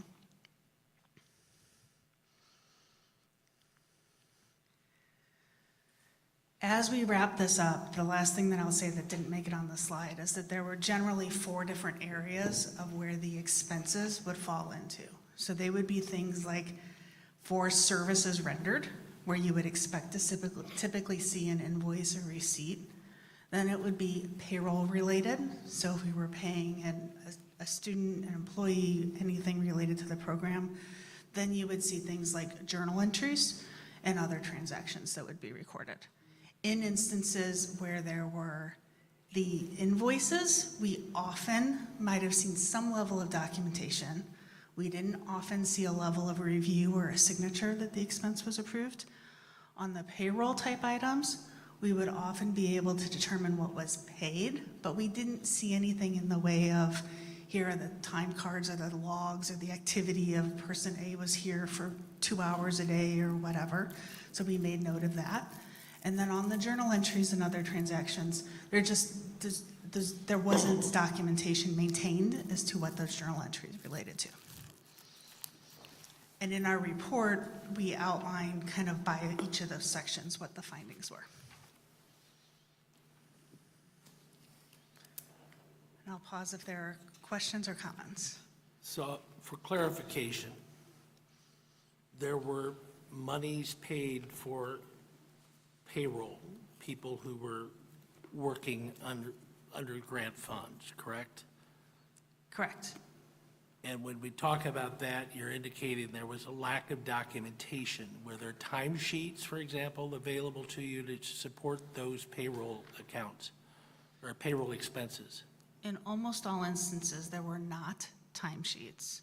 As we wrap this up, the last thing that I'll say that didn't make it on the slide is that there were generally 4 different areas of where the expenses would fall into. So they would be things like for services rendered, where you would expect to typically see an invoice or receipt. Then it would be payroll related. So if we were paying a student, an employee, anything related to the program, then you would see things like journal entries and other transactions that would be recorded. In instances where there were the invoices, we often might have seen some level of documentation. We didn't often see a level of review or a signature that the expense was approved. On the payroll type items, we would often be able to determine what was paid, but we didn't see anything in the way of, here are the time cards or the logs or the activity of person A was here for 2 hours a day or whatever. So we made note of that. And then on the journal entries and other transactions, there wasn't documentation maintained as to what those journal entries related to. And in our report, we outlined kind of by each of those sections what the findings were. And I'll pause if there are questions or comments. So for clarification, there were monies paid for payroll, people who were working under grant funds, correct? Correct. And when we talk about that, you're indicating there was a lack of documentation. Were there timesheets, for example, available to you to support those payroll accounts or payroll expenses? In almost all instances, there were not timesheets.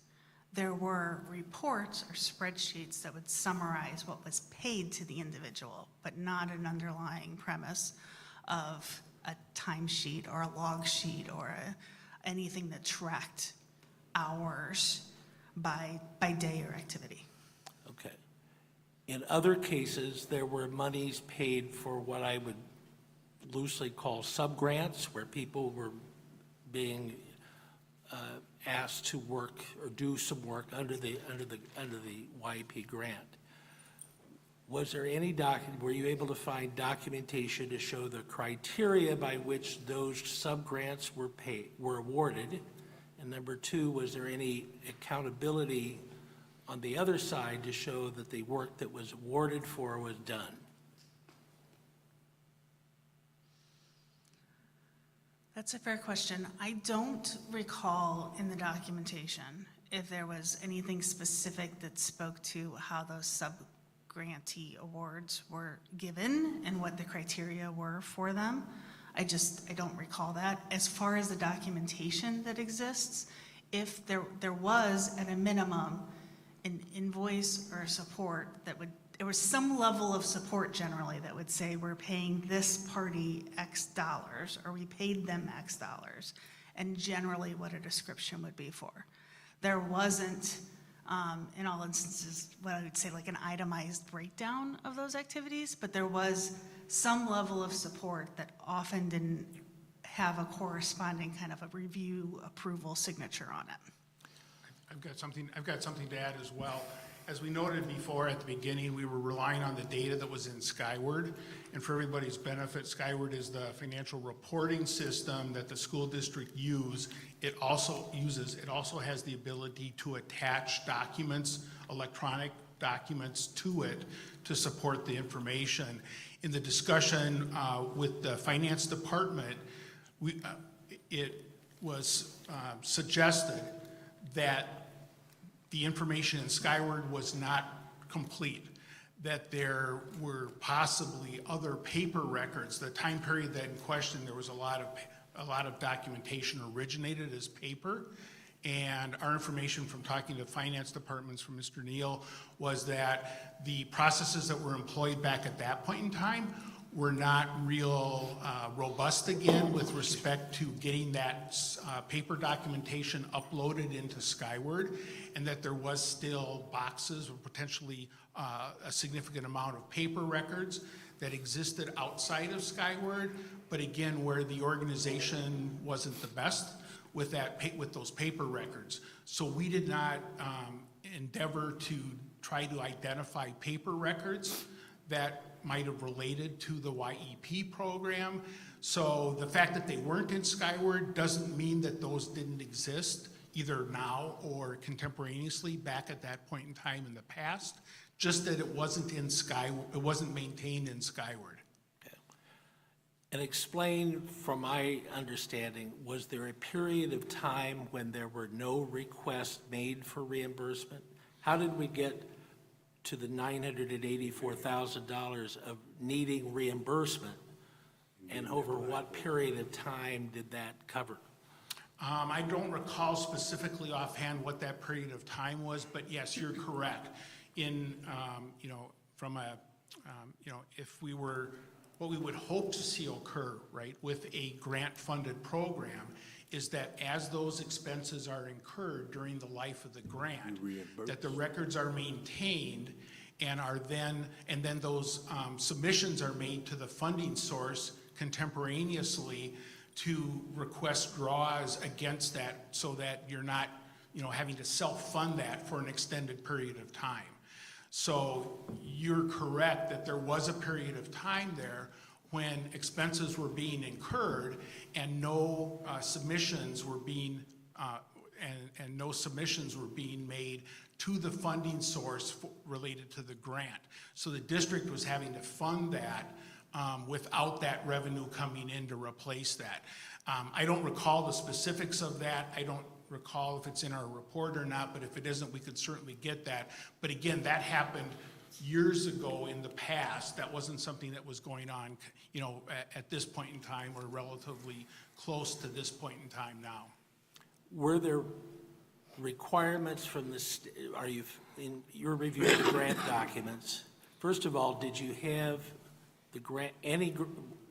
There were reports or spreadsheets that would summarize what was paid to the individual, but not an underlying premise of a timesheet or a log sheet or anything that tracked hours by day or activity. Okay. In other cases, there were monies paid for what I would loosely call subgrants, where people were being asked to work or do some work under the YEP grant. Was there any were you able to find documentation to show the criteria by which those subgrants were awarded? And number 2, was there any accountability on the other side to show that the work that was awarded for was done? That's a fair question. I don't recall in the documentation if there was anything specific that spoke to how those sub-grantee awards were given and what the criteria were for them. I don't recall that. As far as the documentation that exists, if there was at a minimum an invoice or support there was some level of support generally that would say we're paying this party X dollars or we paid them X dollars, and generally what a description would be for. There wasn't, in all instances, what I would say like an itemized breakdown of those activities, but there was some level of support that often didn't have a corresponding kind of a review approval signature on it. I've got something to add as well. As we noted before at the beginning, we were relying on the data that was in Skyward. And for everybody's benefit, Skyward is the financial reporting system that the school district It also has the ability to attach documents, electronic documents to it to support the information. In the discussion with the finance department, it was suggested that the information in Skyward was not complete, that there were possibly other paper records. The time period that in question, there was a lot of documentation originated as paper. And our information from talking to finance departments from Mr. Neal was that the processes that were employed back at that point in time were not real robust again with respect to getting that paper documentation uploaded into Skyward, and that there was still boxes or potentially a significant amount of paper records that existed outside of Skyward, but again, where the organization wasn't the best with those paper records. So we did not endeavor to try to identify paper records that might have related to the YEP program. So the fact that they weren't in Skyward doesn't mean that those didn't exist either now or contemporaneously back at that point in time in the past, just that it wasn't maintained in Skyward. And explain, from my understanding, was there a period of time when there were no requests made for reimbursement? How did we get to the $984,000 of needing reimbursement? And over what period of time did that cover? I don't recall specifically offhand what that period of time was, but yes, you're correct. What we would hope to see occur, right, with a grant-funded program is that as those expenses are incurred during the life of the grant, that the records are maintained and then those submissions are made to the funding source contemporaneously to request draws against that so that you're not, having to self-fund that for an extended period of time. So you're correct that there was a period of time there when expenses were being incurred and no submissions were being made to the funding source related to the grant. So the district was having to fund that without that revenue coming in to replace that. I don't recall the specifics of that. I don't recall if it's in our report or not, but if it isn't, we could certainly get that. But again, that happened years ago in the past. That wasn't something that was going on, at this point in time or relatively close to this point in time now. Were there requirements from in your review of the grant documents? First of all, did you have the grant,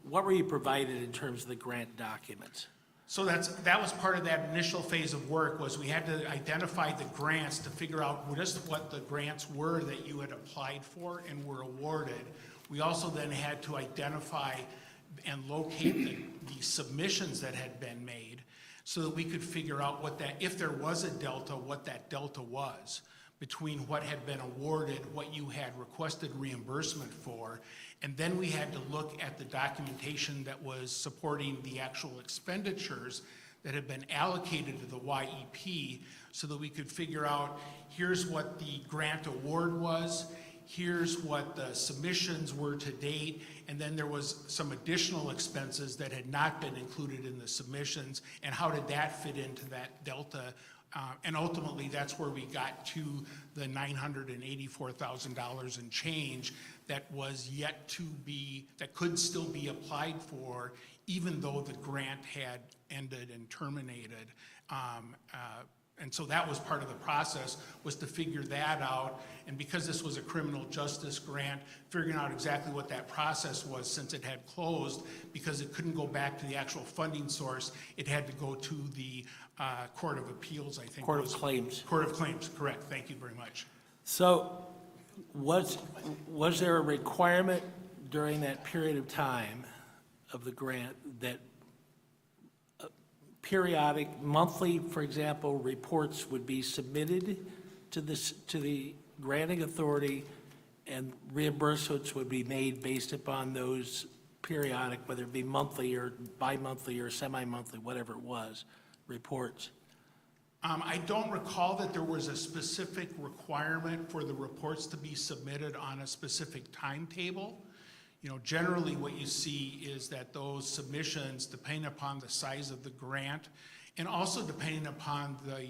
what were you provided in terms of the grant documents? So that was part of that initial phase of work, was we had to identify the grants to figure out just what the grants were that you had applied for and were awarded. We also then had to identify and locate the submissions that had been made so that we could figure out if there was a delta, what that delta was between what had been awarded, what you had requested reimbursement for, and then we had to look at the documentation that was supporting the actual expenditures that had been allocated to the YEP so that we could figure out, here's what the grant award was, here's what the submissions were to date, and then there was some additional expenses that had not been included in the submissions, and how did that fit into that delta? And ultimately, that's where we got to the $984,000 and change that was yet to be, that could still be applied for, even though the grant had ended and terminated. And so that was part of the process, was to figure that out. And because this was a criminal justice grant, figuring out exactly what that process was, since it had closed, because it couldn't go back to the actual funding source, it had to go to the Court of Appeals, I think. Court of Claims. Court of Claims, correct. Thank you very much. So was there a requirement during that period of time of the grant that periodic, monthly, for example, reports would be submitted to the granting authority and reimbursements would be made based upon those periodic, whether it be monthly or bi-monthly or semi-monthly, whatever it was, reports. I don't recall that there was a specific requirement for the reports to be submitted on a specific timetable. You know, generally what you see is that those submissions, depending upon the size of the grant, and also depending upon the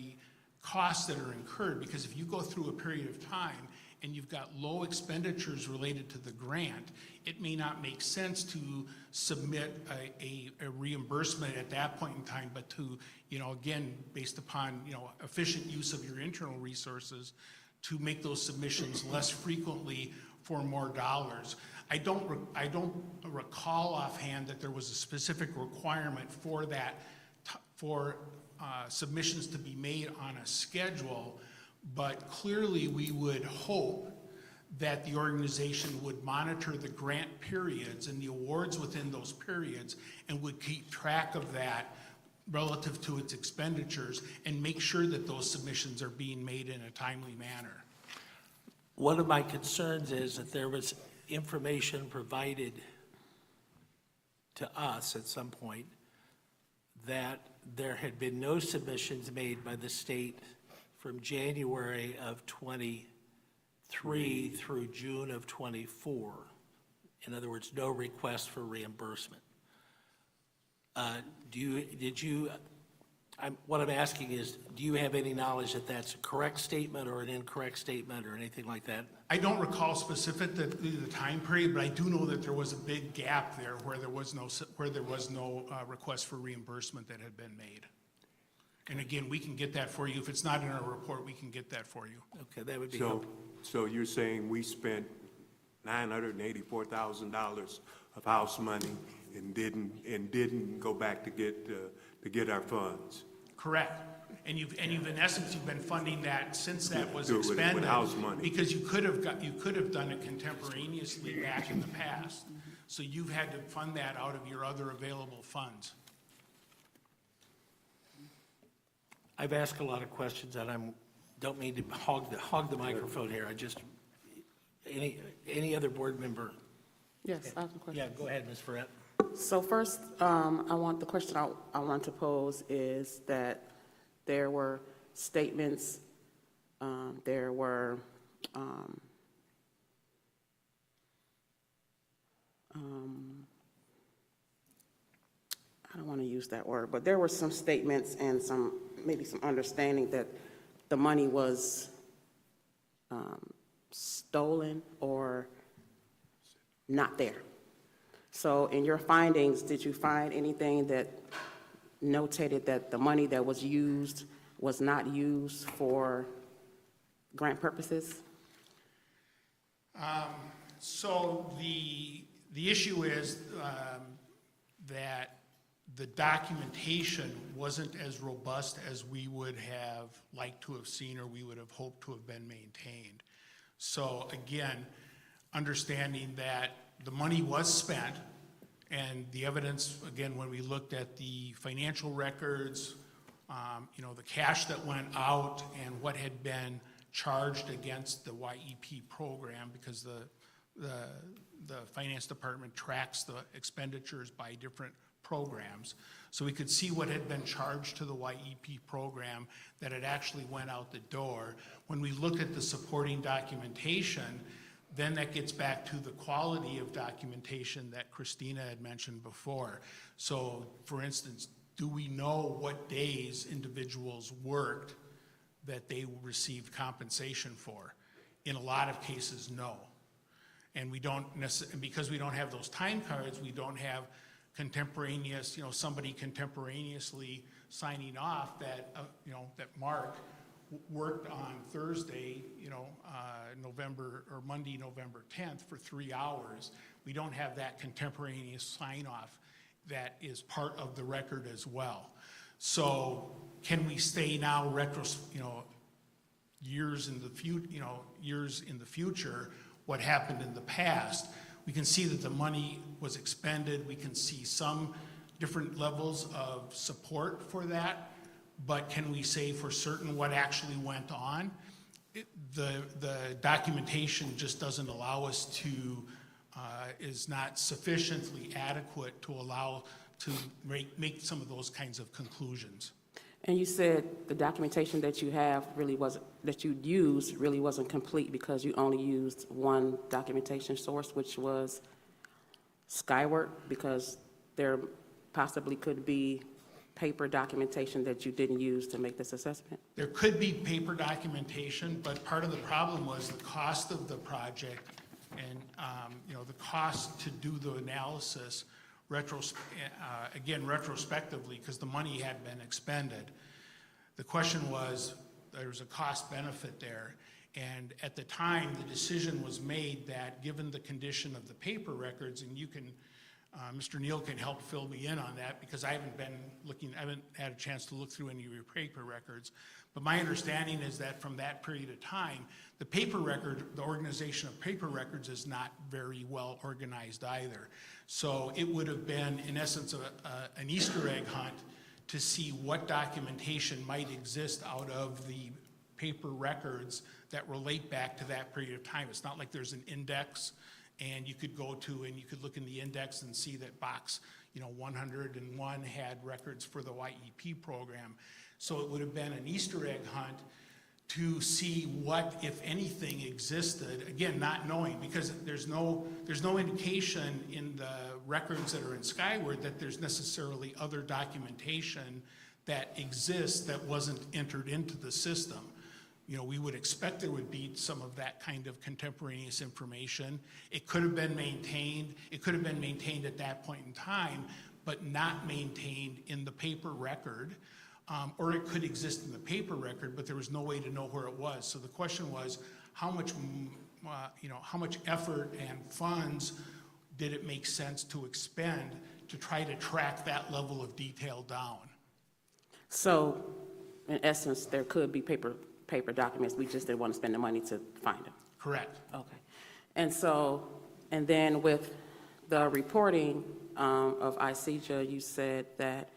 costs that are incurred, because if you go through a period of time and you've got low expenditures related to the grant, it may not make sense to submit a reimbursement at that point in time, but to, you know, again, based upon, you know, efficient use of your internal resources, to make those submissions less frequently for more dollars. I don't recall offhand that there was a specific requirement for that, for submissions to be made on a schedule, but clearly we would hope that the organization would monitor the grant periods and the awards within those periods and would keep track of that relative to its expenditures and make sure that those submissions are being made in a timely manner. One of my concerns is that there was information provided to us at some point that there had been no submissions made by the state from January of 23 through June of 24. In other words, no request for reimbursement. What I'm asking is, do you have any knowledge that that's a correct statement or an incorrect statement or anything like that? I don't recall specifically the time period, but I do know that there was a big gap there where there was no request for reimbursement that had been made. And again, we can get that for you. If it's not in our report, we can get that for you. Okay, that would be So, helpful. so you're saying we spent $984,000 of house money and didn't go back to get our funds? Correct. And you've in essence, you've been funding that since that was Do it with expended. house money. Because you could have done it contemporaneously back in the past. So you've had to fund that out of your other available funds. I've asked a lot of questions, and don't mean to hog the microphone here. Any other board member? Yes, I have a question. Yeah, go ahead, Ms. Ferret. So first, the question I want to pose is that there were statements, there were, I don't want to use that word, but there were some statements and maybe some understanding that the money was stolen or not there. So in your findings, did you find anything that notated that the money that was used was not used for grant purposes? So the issue is that the documentation wasn't as robust as we would have liked to have seen or we would have hoped to have been maintained. So again, understanding that the money was spent, and the evidence, again, when we looked at the financial records, the cash that went out and what had been charged against the YEP program, because the finance department tracks the expenditures by different programs. So we could see what had been charged to the YEP program, that it actually went out the door. When we looked at the supporting documentation, then that gets back to the quality of documentation that Christina had mentioned before. So, for instance, do we know what days individuals worked that they received compensation for? In a lot of cases, no. And we don't necessarily, because we don't have those time cards, we don't have contemporaneous, somebody contemporaneously signing off that, that Mark worked on Thursday, Monday, November 10th for 3 hours. We don't have that contemporaneous sign off that is part of the record as well. So can we stay now years in the future, what happened in the past? We can see that the money was expended. We can see some different levels of support for that. But can we say for certain what actually went on? the documentation just doesn't allow us to, is not sufficiently adequate to allow to make some of those kinds of conclusions. And you said the documentation that you have really wasn't, that you used really wasn't complete because you only used one documentation source, which was Skyward, because there possibly could be paper documentation that you didn't use to make this assessment? There could be paper documentation, but part of the problem was the cost of the project and, the cost to do the analysis again, retrospectively, because the money had been expended. The question was, there was a cost benefit there. And at the time, the decision was made that given the condition of the paper records, and you can, Mr. Neal can help fill me in on that because I haven't had a chance to look through any of your paper records. But my understanding is that from that period of time, the paper record, the organization of paper records is not very well organized either. So it would have been, in essence, an Easter egg hunt to see what documentation might exist out of the paper records that relate back to that period of time. It's not like there's an index and you could go to and you could look in the index and see that box 101 had records for the YEP program. So it would have been an Easter egg hunt to see what, if anything, existed, again, not knowing, because there's no indication in the records that are in Skyward that there's necessarily other documentation that exists that wasn't entered into the system. We would expect there would be some of that kind of contemporaneous information. It could have been maintained. It could have been maintained at that point in time, but not maintained in the paper record. Or it could exist in the paper record, but there was no way to know where it was. So the question was, how much effort and funds did it make sense to expend to try to track that level of detail down? So, in essence, there could be paper documents, we just didn't want to spend the money to find them? Correct. Okay. And then with the reporting of ICEJA, you said that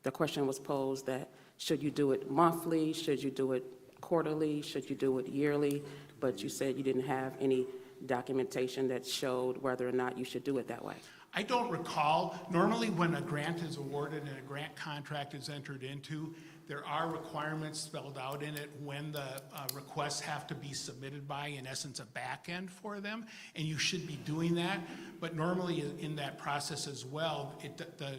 the question was posed that should you do it monthly, should you do it quarterly, should you do it yearly, but you said you didn't have any documentation that showed whether or not you should do it that way. I don't recall. Normally when a grant is awarded and a grant contract is entered into, there are requirements spelled out in it when the requests have to be submitted by, in essence, a back end for them, and you should be doing that. But normally in that process as well, the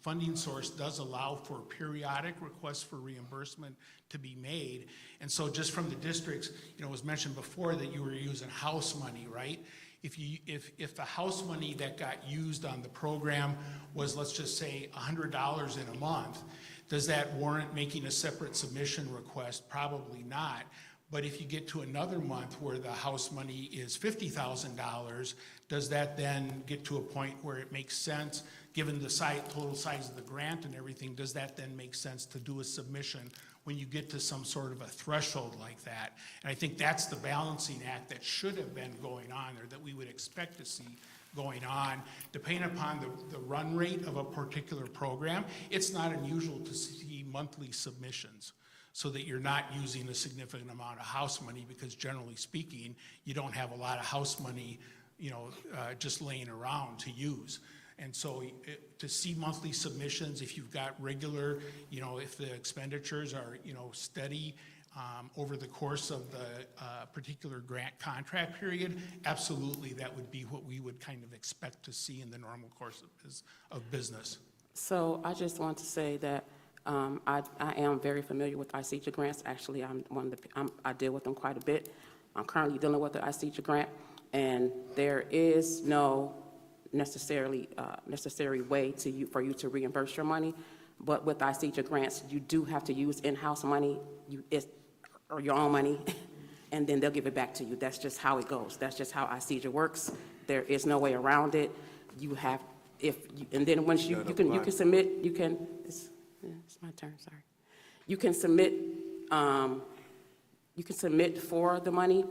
funding source does allow for periodic requests for reimbursement to be made. And so just from the districts, it was mentioned before that you were using house money, right? If the house money that got used on the program was, let's just say, $100 in a month, does that warrant making a separate submission request? Probably not. But if you get to another month where the house money is $50,000, does that then get to a point where it makes sense, given the total size of the grant and everything, does that then make sense to do a submission when you get to some sort of a threshold like that? And I think that's the balancing act that should have been going on, or that we would expect to see going on. Depending upon the run rate of a particular program, it's not unusual to see monthly submissions so that you're not using a significant amount of house money, because generally speaking, you don't have a lot of house money, just laying around to use. And so to see monthly submissions, if you've got regular, if the expenditures are, steady over the course of the particular grant contract period, absolutely that would be what we would kind of expect to see in the normal course of business. So I just want to say that I am very familiar with ICEJA grants. Actually, I deal with them quite a bit. I'm currently dealing with the ICEJA grant, and there is no necessary way for you to reimburse your money. But with ICEJA grants, you do have to use in-house money or your own money, and then they'll give it back to you. That's just how it goes. That's just how ICEJA works. There is no way around it. And then once you can submit, it's my turn, sorry. You can submit for the money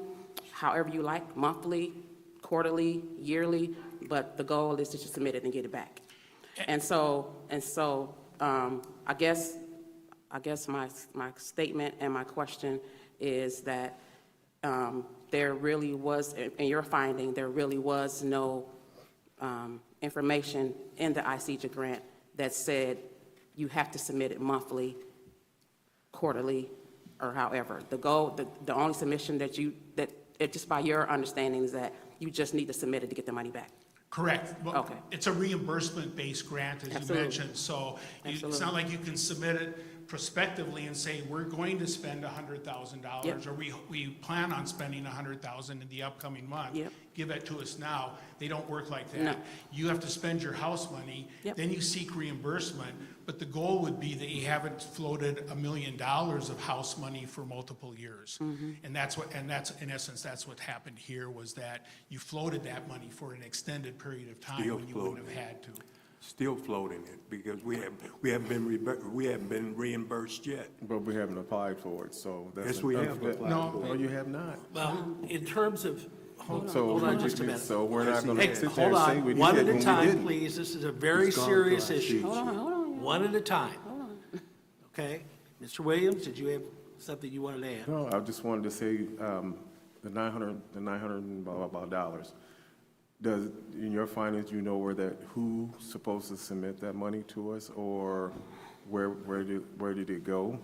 however you like, monthly, quarterly, yearly, but the goal is to just submit it and get it back. And so I guess my statement and my question is that there really was, in your finding, there really was no information in the ICEJA grant that said you have to submit it monthly, quarterly, or however. The goal, the only submission that just by your understanding, is that you just need to submit it to get the money back. Correct. Well, Okay. it's a reimbursement-based grant, as you Absolutely. mentioned, so it's Absolutely. not like you can submit it prospectively and say, we're going to spend $100,000, Yep. or we plan on spending $100,000 in the upcoming month. Yep. Give it to us now. They don't work like that. No. You have to spend your house money, Yep. then you seek reimbursement, but the goal would be that you haven't floated $1 million of house money for multiple years. Mm-hmm. And that's, in essence, that's what happened here, was that you floated that money for an extended period of time Still when you wouldn't have floating. had to. Still floating it because we haven't been reimbursed yet. But we haven't applied for it, so that's. Yes, we have applied No. No, you have not. Well, in terms of, hold So on we- just a minute. So we're not gonna Hey, sit there hold and say we on, one did at when a we time, didn't. please. This is a very It's gone serious through our issue. sheets. One at a time. Okay? Mr. Williams, did you have something you wanted to add? No, I just wanted to say, the 900 and blah, blah, blah dollars. Does, in your findings, you know who's supposed to submit that money to us, or where did it go?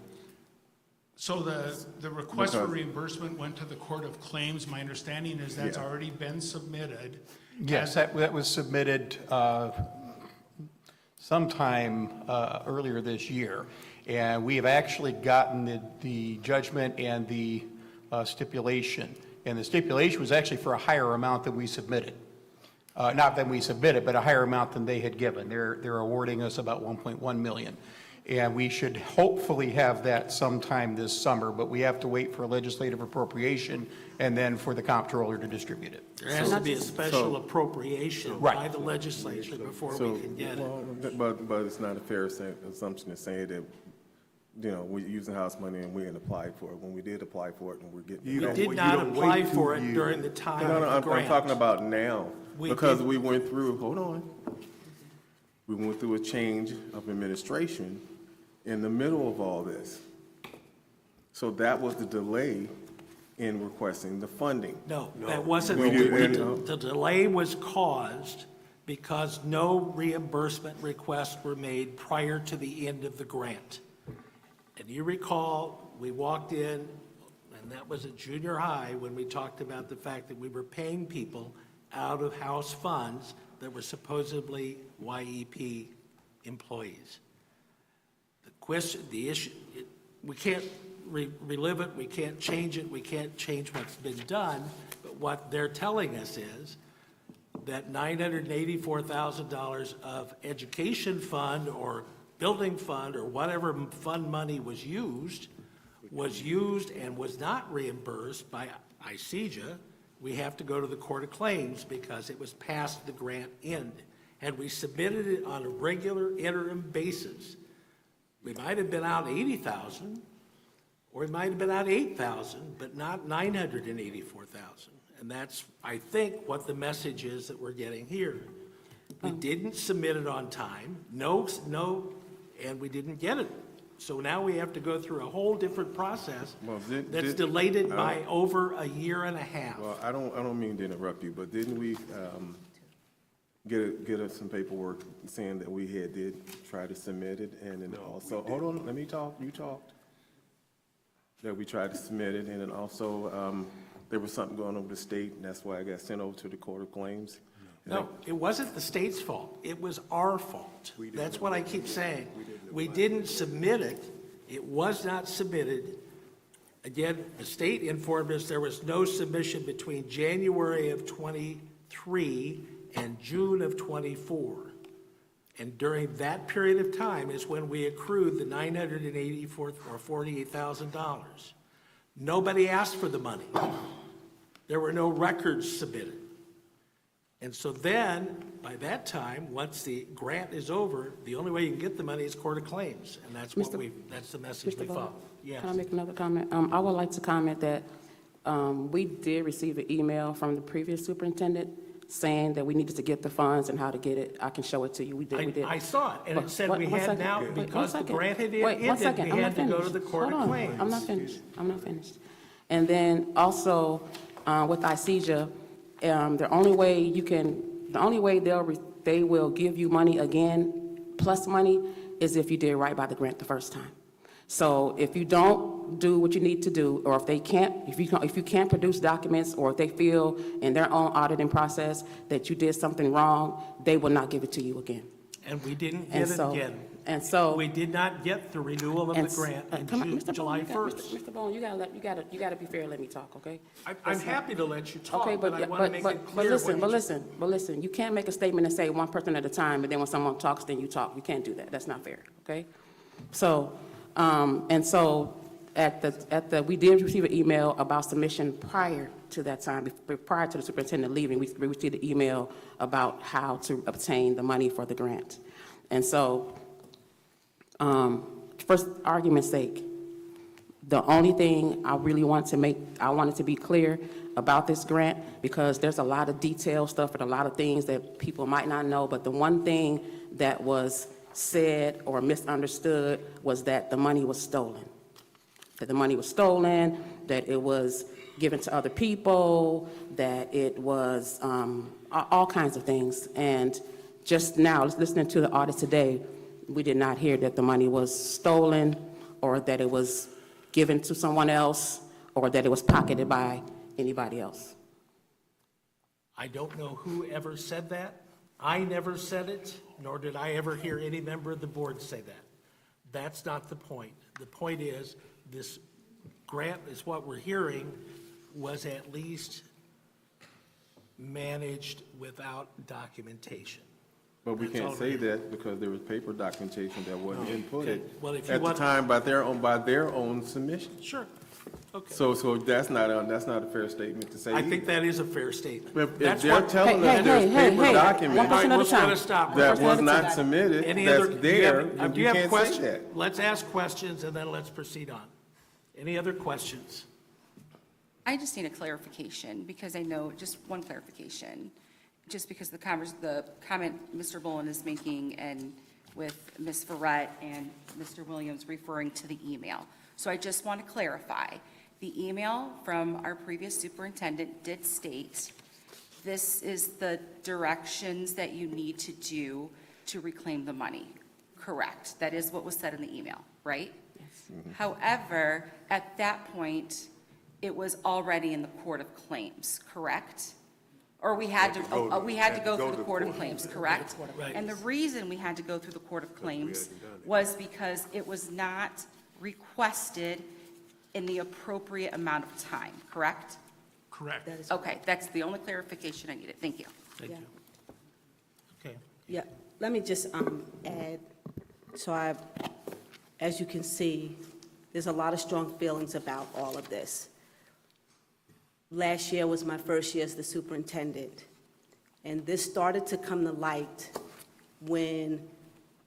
So the request for Because- reimbursement went to the Court of Claims. My understanding is that's Yeah. already been submitted. Yes, that was submitted sometime earlier this year. And we have actually gotten the judgment and the stipulation. And the stipulation was actually for a higher amount than we submitted. Not than we submitted, but a higher amount than they had given. They're awarding us about 1.1 million. And we should hopefully have that sometime this summer, but we have to wait for legislative appropriation and then for the comptroller to distribute it. There has to be a special appropriation Right. by the legislature before So, we can get it. well, but it's not a fair assumption to say that, we're using house money and we didn't apply for it. When we did apply for it and we're getting. You We don't- did you not don't apply wait for 2 it years. during the time No, of no, the I'm grant. talking about now, We because did- we went through, hold on. We went through a change of administration in the middle of all this. So that was the delay in requesting the funding. No, that wasn't, We didn't. the delay was caused because no reimbursement requests were made prior to the end of the grant. And you recall, we walked in, and that was at junior high, when we talked about the fact that we were paying people out of house funds that were supposedly YEP employees. The issue, we can't relive it, we can't change it, we can't change what's been done, but what they're telling us is that $984,000 of education fund or building fund or whatever fund money was used and was not reimbursed by ICEJA. We have to go to the Court of Claims because it was past the grant end. And we submitted it on a regular interim basis. We might have been out 80,000, or we might have been out 8,000, but not 984,000. And that's, I think, what the message is that we're getting here. We didn't submit it on time, and we didn't get it. So now we have to go through a whole different process Well, that's delayed it by over a year and a half. Well, I don't mean to interrupt you, but didn't we get us some paperwork saying that we did try to submit it, and then also, hold on, let me talk, you talked. That we tried to submit it, and then also, there was something going on with the state, and that's why I got sent over to the Court of Claims. No, it wasn't the state's fault. It was our fault. That's what I keep saying. We didn't submit it. It was not submitted. Again, the state informed us there was no submission between January of '23 and June of '24. And during that period of time is when we accrued the $984,000 or $48,000. Nobody asked for the money. There were no records submitted. And so then, by that time, once the grant is over, the only way you can get the money is Court of Claims, and that's what that's the message we Mr. Bowles, follow. Yes. Can I make another comment? I would like to comment that we did receive an email from the previous superintendent saying that we needed to get the funds and how to get it. I can show it to you. We did. I saw it, and it said we One had second. now, Wait, one because the second. grant had Wait, one ended, second. we I'm had not to go to finished. the Court Hold of on. Claims. I'm not finished. I'm not finished. And then also, with ICEJA, the only way they will give you money again, plus money, is if you did right by the grant the first time. So if you don't do what you need to do, or if you can't produce documents, or if they feel in their own auditing process that you did something wrong, they will not give it to you again. And we didn't And get it so- again. And so. We did not get the renewal of and the grant in come on, Mr. Bone, July you got- 1st. Mr. Bone, you gotta be fair and let me talk, okay? I'm happy to let you talk, Okay, but I want to make it clear. but listen, you can't make a statement and say one person at a time, and then when someone talks, then you talk. You can't do that. That's not fair, okay? So, and so we did receive an email about submission prior to that time, prior to the superintendent leaving. We received an email about how to obtain the money for the grant. And so, for argument's sake, the only thing I really want to be clear about this grant, because there's a lot of detailed stuff and a lot of things that people might not know, but the one thing that was said or misunderstood was that the money was stolen. That the money was stolen, that it was given to other people, that it was all kinds of things. And just now, listening to the audit today, we did not hear that the money was stolen, or that it was given to someone else, or that it was pocketed by anybody else. I don't know who ever said that. I never said it, nor did I ever hear any member of the board say that. That's not the point. The point is, this grant is what we're hearing was at least managed without documentation. But we That's all can't say we're- that because there was paper documentation that wasn't inputted Well, if you at the want- time by their own submission. Sure, okay. So that's not a fair statement to say. I think that is a fair statement. If That's they're what- telling Hey, us there's hey, paper hey, hey. documents One person at a We're gonna time. stop. that One was person at a not time. submitted, Any other, that's do you there, have, then do you you have can't say questions? that. Let's ask questions and then let's proceed on. Any other questions? I just need a clarification, because I know, just one clarification, just because the comment Mr. Bullen is making, and with Ms. Verrett and Mr. Williams referring to the email. So I just want to clarify, the email from our previous superintendent did state, this is the directions that you need to do to reclaim the money. Correct. That is what was said in the email, right? However, at that point, it was already in the Court of Claims, correct? Or we had to go through the Court of Claims, correct? Right. And the reason we had to go through the Court of Claims was because it was not requested in the appropriate amount of time, correct? Correct. That is- Okay, that's the only clarification I needed. Thank you. Thank Yeah. you. Okay. Yeah, let me just add, as you can see, there's a lot of strong feelings about all of this. Last year was my first year as the superintendent, and this started to come to light when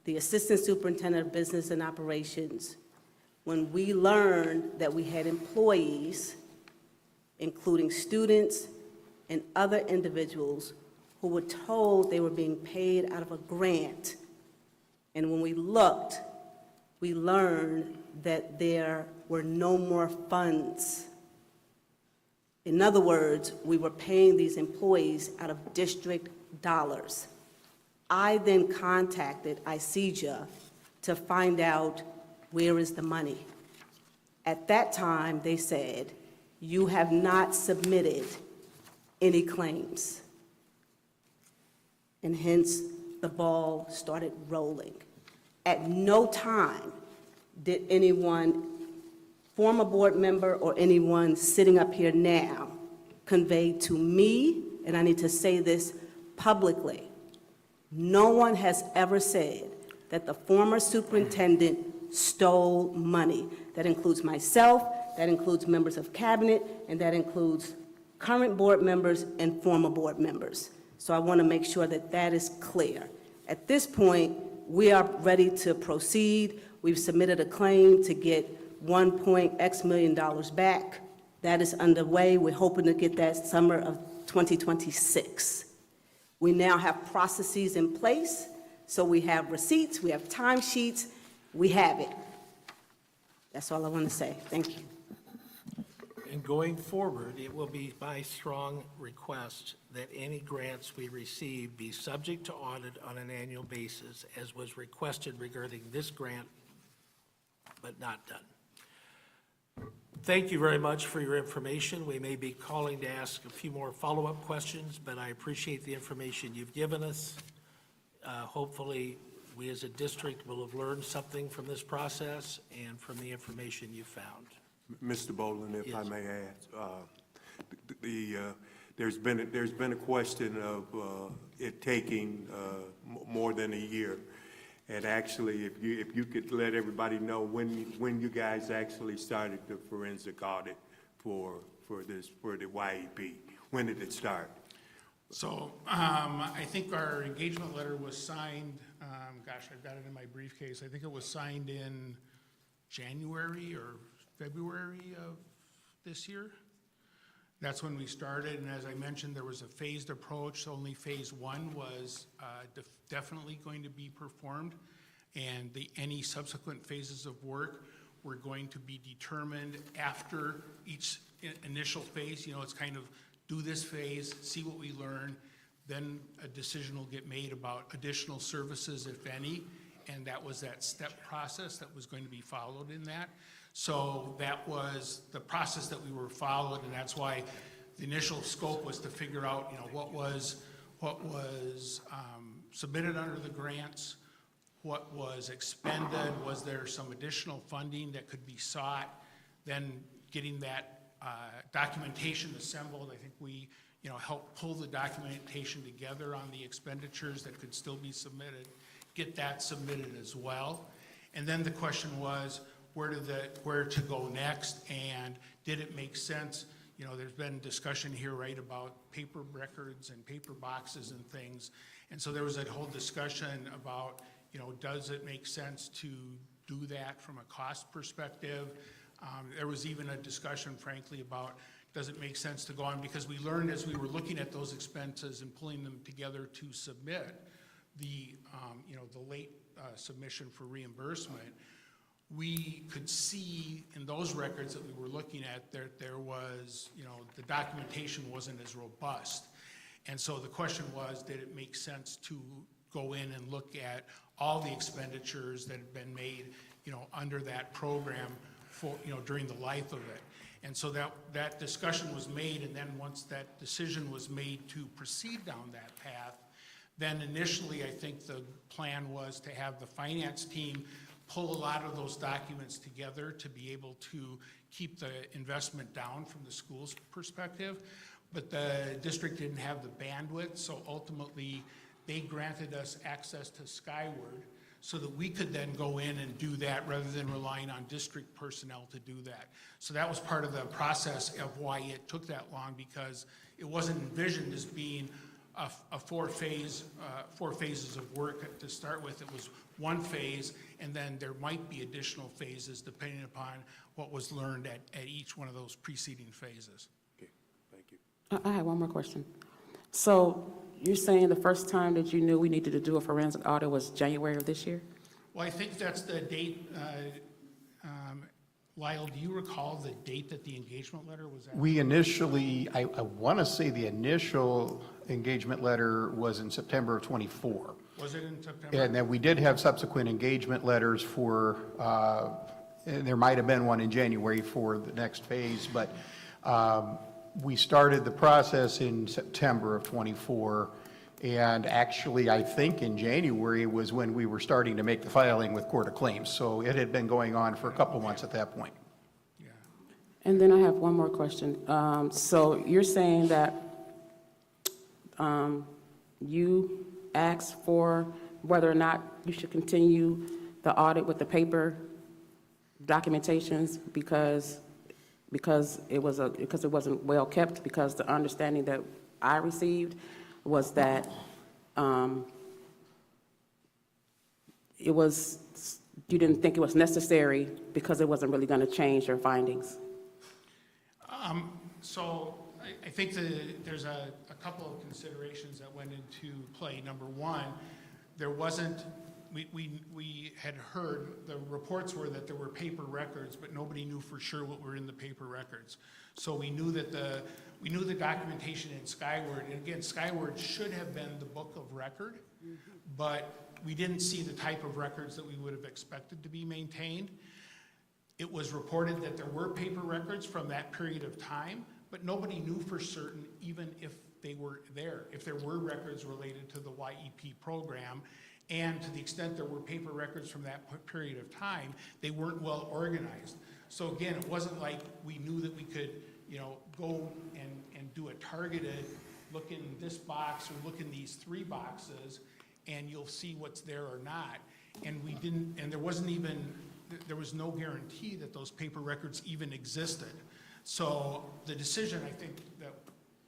the assistant superintendent of business and operations, when we learned that we had employees, including students and other individuals, who were told they were being paid out of a grant. And when we looked, we learned that there were no more funds. In other words, we were paying these employees out of district dollars. I then contacted ICEJA to find out where is the money. At that time, they said, you have not submitted any claims. And hence, the ball started rolling. At no time did anyone, former board member or anyone sitting up here now, convey to me, and I need to say this publicly, no one has ever said that the former superintendent stole money. That includes myself, that includes members of cabinet, and that includes current board members and former board members. So I want to make sure that that is clear. At this point, we are ready to proceed. We've submitted a claim to get $1.X million back. That is underway. We're hoping to get that summer of 2026. We now have processes in place, so we have receipts, we have timesheets, we have it. That's all I want to say. Thank you. And going forward, it will be my strong request that any grants we receive be subject to audit on an annual basis, as was requested regarding this grant, but not done. Thank you very much for your information. We may be calling to ask a few more follow-up questions, but I appreciate the information you've given us. Hopefully, we as a district will have learned something from this process and from the information you found. Mr. Boland, if I Yes. may add, there's been a question of it taking more than a year. And actually, if you could let everybody know when you guys actually started the forensic audit for the YEP, when did it start? So I think our engagement letter was signed, gosh, I've got it in my briefcase. I think it was signed in January or February of this year. That's when we started, and as I mentioned, there was a phased approach. Only phase one was definitely going to be performed, and any subsequent phases of work were going to be determined after each initial phase. You know, it's kind of do this phase, see what we learn, then a decision will get made about additional services, if any, and that was that step process that was going to be followed in that. So that was the process that we were followed, and that's why the initial scope was to figure out, you know, what was submitted under the grants, what was expended, was there some additional funding that could be sought, then getting that documentation assembled. I think we, you know, helped pull the documentation together on the expenditures that could still be submitted, get that submitted as well. And then the question was, where to go next, and did it make sense? You know, there's been discussion here, right, about paper records and paper boxes and things. And so there was a whole discussion about, you know, does it make sense to do that from a cost perspective? There was even a discussion, frankly, about does it make sense to go on, because we learned as we were looking at those expenses and pulling them together to submit the, you know, the late submission for reimbursement, we could see in those records that we were looking at, there was, you know, the documentation wasn't as robust. And so the question was, did it make sense to go in and look at all the expenditures that had been made, you know, under that program for, you know, during the life of it. And so that discussion was made, and then once that decision was made to proceed down that path, then initially I think the plan was to have the finance team pull a lot of those documents together to be able to keep the investment down from the school's perspective. But the district didn't have the bandwidth, so ultimately they granted us access to Skyward so that we could then go in and do that rather than relying on district personnel to do that. So that was part of the process of why it took that long, because it wasn't envisioned as being a four phases of work to start with. It was one phase, and then there might be additional phases depending upon what was learned at each one of those preceding phases. Okay, thank you. I have one more question. So you're saying the first time that you knew we needed to do a forensic audit was January of this year? Well, I think that's the date. Lyle, do you recall the date that the engagement letter was at? We initially, I want to say the initial engagement letter was in September of '24. Was it in September? And then we did have subsequent engagement letters for, and there might have been one in January for the next phase, but we started the process in September of '24. And actually, I think in January was when we were starting to make the filing with Court of Claims. So it had been going on for a couple months at that point. Yeah. And then I have one more question. So you're saying that you asked for whether or not you should continue the audit with the paper documentations because it wasn't well kept, because the understanding that I received was that you didn't think it was necessary because it wasn't really going to change your findings. So I think there's a couple of considerations that went into play. Number one, there wasn't we had heard, the reports were that there were paper records, but nobody knew for sure what were in the paper records. So we knew that we knew the documentation in Skyward, and again, Skyward should have been the book of record, but we didn't see the type of records that we would have expected to be maintained. It was reported that there were paper records from that period of time, but nobody knew for certain, even if they were there, if there were records related to the YEP program. And to the extent there were paper records from that period of time, they weren't well organized. So again, it wasn't like we knew that we could, go and do a targeted, look in this box or look in these 3 boxes, and you'll see what's there or not. And we didn't, and there was no guarantee that those paper records even existed. So the decision, I think, that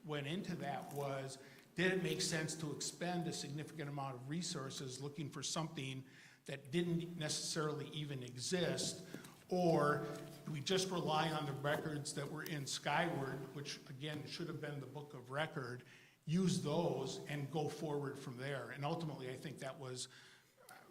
went into that was, did it make sense to expend a significant amount of resources looking for something that didn't necessarily even exist? Or do we just rely on the records that were in Skyward, which again should have been the book of record, use those and go forward from there? And ultimately, I think that was,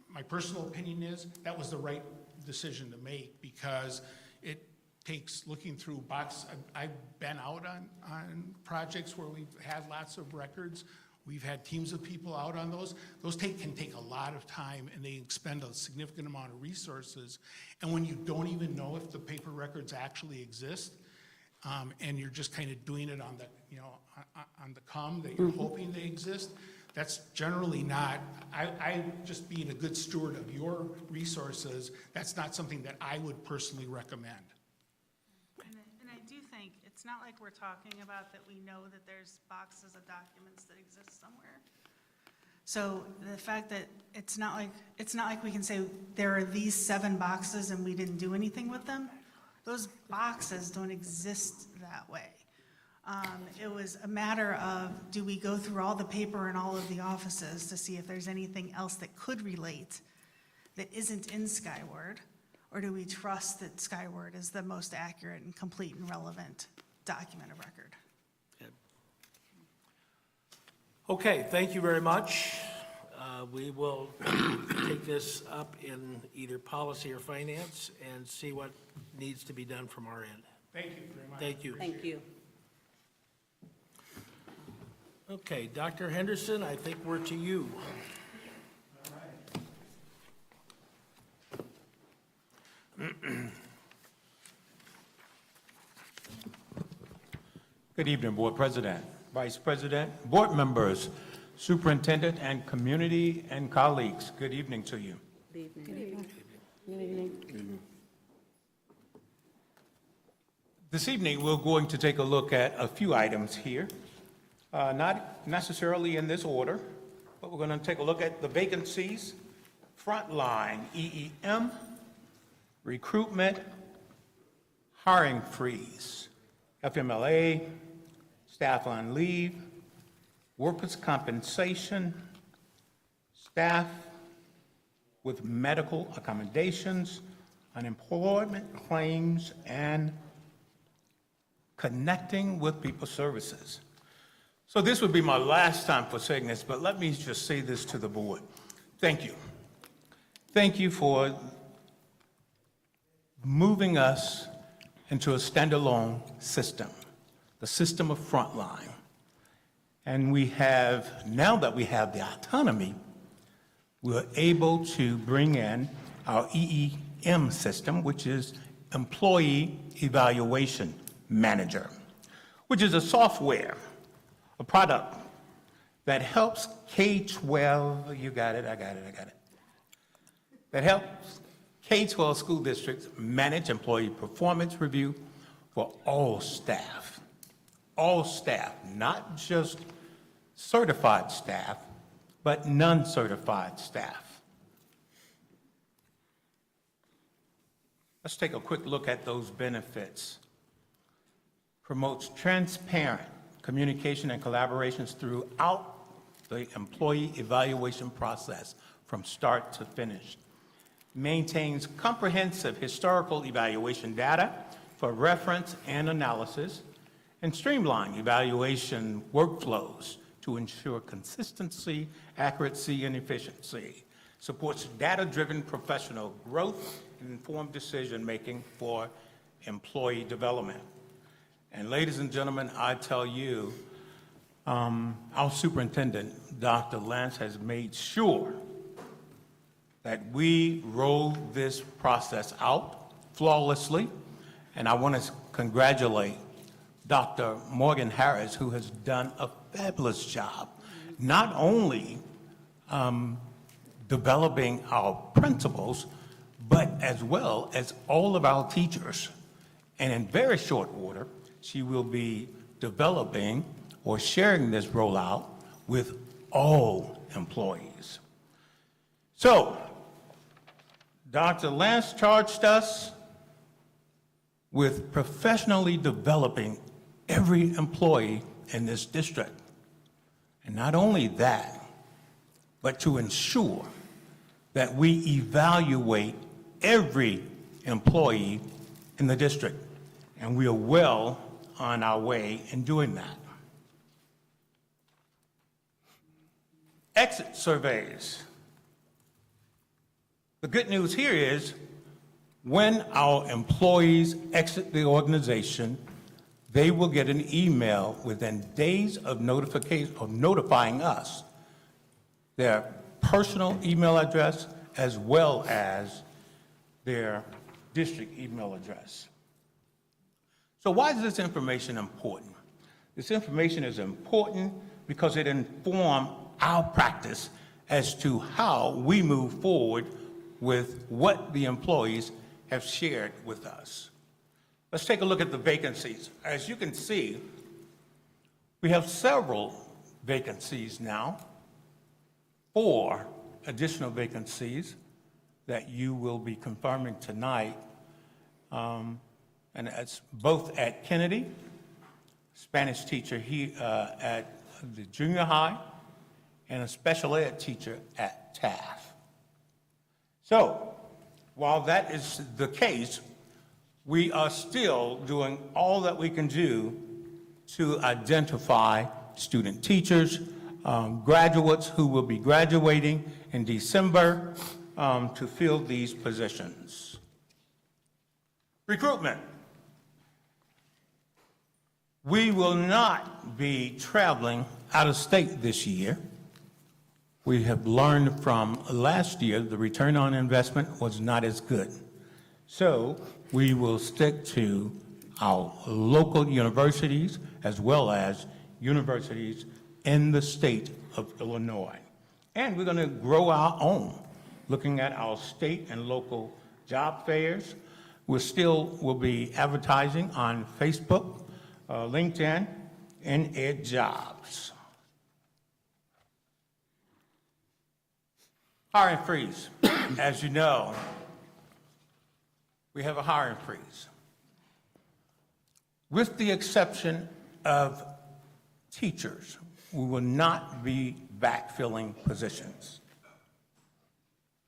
my personal opinion is, that was the right decision to make, because it takes looking through box. I've been out on projects where we've had lots of records. We've had teams of people out on those. Those can take a lot of time, and they expend a significant amount of resources. And when you don't even know if the paper records actually exist, and you're just kind of doing it on the, on the come, that you're hoping they exist, that's generally not, I just being a good steward of your resources, that's not something that I would personally recommend. And I do think, it's not like we're talking about that we know that there's boxes of documents that exist somewhere. So the fact that it's not like we can say there are these 7 boxes and we didn't do anything with them. Those boxes don't exist that way. It was a matter of, do we go through all the paper in all of the offices to see if there's anything else that could relate that isn't in Skyward? Or do we trust that Skyward is the most accurate and complete and relevant document of record? Okay, thank you very much. We will take this up in either policy or finance and see what needs to be done from our end. Thank you very much. Thank you. Thank you. Okay, Dr. Henderson, I think we're to you. Good evening, Board President, Vice President, board members, superintendent, and community and colleagues. Good evening to you. Good evening. This evening, we're going to take a look at a few items here, not necessarily in this order, but we're going to take a look at the vacancies, frontline EEM, recruitment, hiring freeze, FMLA, staff on leave, workers' compensation, staff with medical accommodations, unemployment claims, and connecting with people services. So this would be my last time for saying this, but let me just say this to the board. Thank you. Thank you for moving us into a standalone system, the system of Frontline. And we have, now that we have the autonomy, we're able to bring in our EEM system, which is Employee Evaluation Manager, which is a software, a product that helps K-12, you got it, I got it, that helps K-12 school districts manage employee performance review for all staff, not just certified staff, but non-certified staff. Let's take a quick look at those benefits. Promotes transparent communication and collaborations throughout the employee evaluation process from start to finish. Maintains comprehensive historical evaluation data for reference and analysis, and streamline evaluation workflows to ensure consistency, accuracy, and efficiency. supports data-driven professional growth and informed decision-making for employee development. And ladies and gentlemen, I tell you, our superintendent, Dr. Lance, has made sure that we roll this process out flawlessly. And I want to congratulate Dr. Morgan Harris, who has done a fabulous job, not only developing our principals, but as well as all of our teachers. And in very short order, she will be developing or sharing this rollout with all employees. So, Dr. Lance charged us with professionally developing every employee in this district. And not only that, but to ensure that we evaluate every employee in the district. And we are well on our way in doing that. Exit surveys. The good news here is when our employees exit the organization, they will get an email within days of notification of notifying us their personal email address as well as their district email address. So why is this information important? This information is important because it informs our practice as to how we move forward with what the employees have shared with us. Let's take a look at the vacancies. As you can see, we have several vacancies now, 4 additional vacancies that you will be confirming tonight. And it's both at Kennedy, Spanish teacher at the junior high, and a special ed teacher at Taft. So, while that is the case, we are still doing all that we can do to identify student teachers, graduates who will be graduating in December to fill these positions. Recruitment. We will not be traveling out of state this year. We have learned from last year the return on investment was not as good. So we will stick to our local universities as well as universities in the state of Illinois. And we're going to grow our own, looking at our state and local job fairs. We'll be advertising on Facebook, LinkedIn, and Ed Jobs. Hiring freeze. As you know, we have a hiring freeze. With the exception of teachers, we will not be backfilling positions,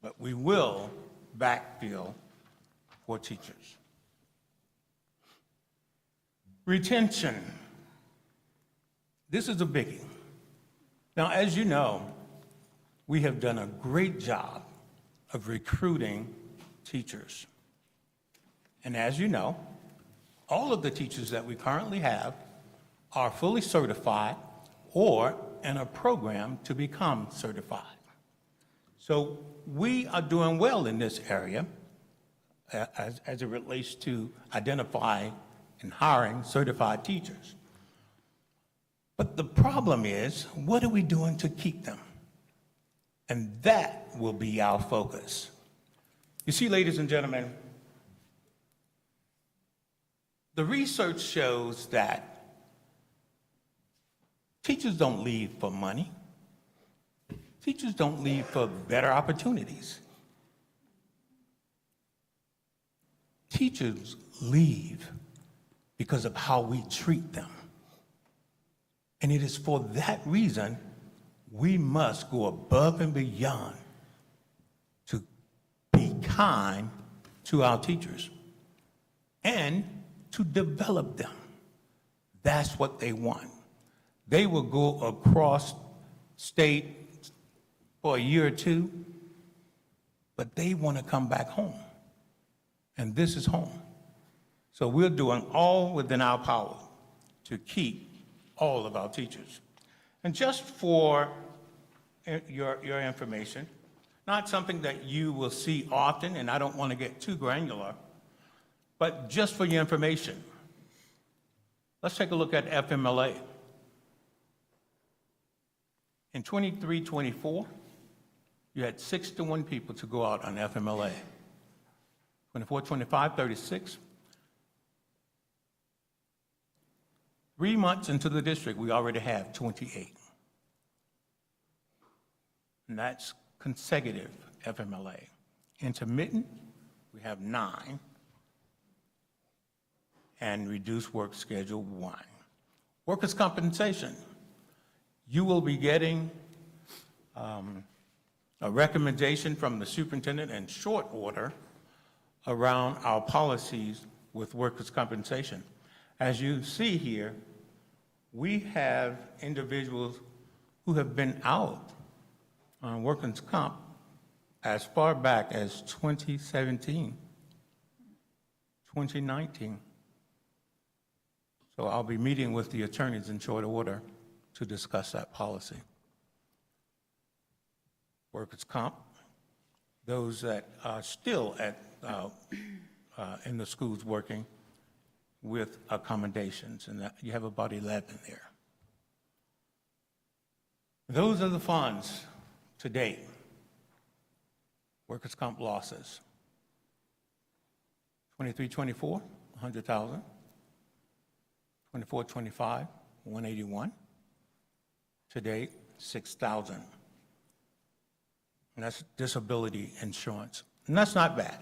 but we will backfill for teachers. Retention. This is a biggie. Now, as you know, we have done a great job of recruiting teachers. And as you know, all of the teachers that we currently have are fully certified or in a program to become certified. So we are doing well in this area as it relates to identifying and hiring certified teachers. But the problem is, what are we doing to keep them? And that will be our focus. You see, ladies and gentlemen, the research shows that teachers don't leave for money. Teachers don't leave for better opportunities. Teachers leave because of how we treat them. And it is for that reason we must go above and beyond to be kind to our teachers and to develop them. That's what they want. They will go across state for a year or two but they want to come back home. And this is home. So we're doing all within our power to keep all of our teachers. And just for your information, not something that you will see often, and I don't want to get too granular, but just for your information, let's take a look at FMLA. In 23-24, you had 61 people to go out on FMLA. 24-25, 36. 3 months into the district, we already have 28. And that's consecutive FMLA. Intermittent, we have 9. And reduced work schedule 1. Workers' compensation, you will be getting a recommendation from the superintendent in short order around our policies with workers' compensation. As you see here, we have individuals who have been out on workers' comp as far back as 2017, 2019. So I'll be meeting with the attorneys in short order to discuss that policy. Workers' comp, those that are still in the schools working with accommodations, and that you have about 11 there. Those are the funds to date. Workers' comp losses. 23-24, 100,000. 24-25, 181. To date, 6,000. And that's disability insurance. And that's not bad.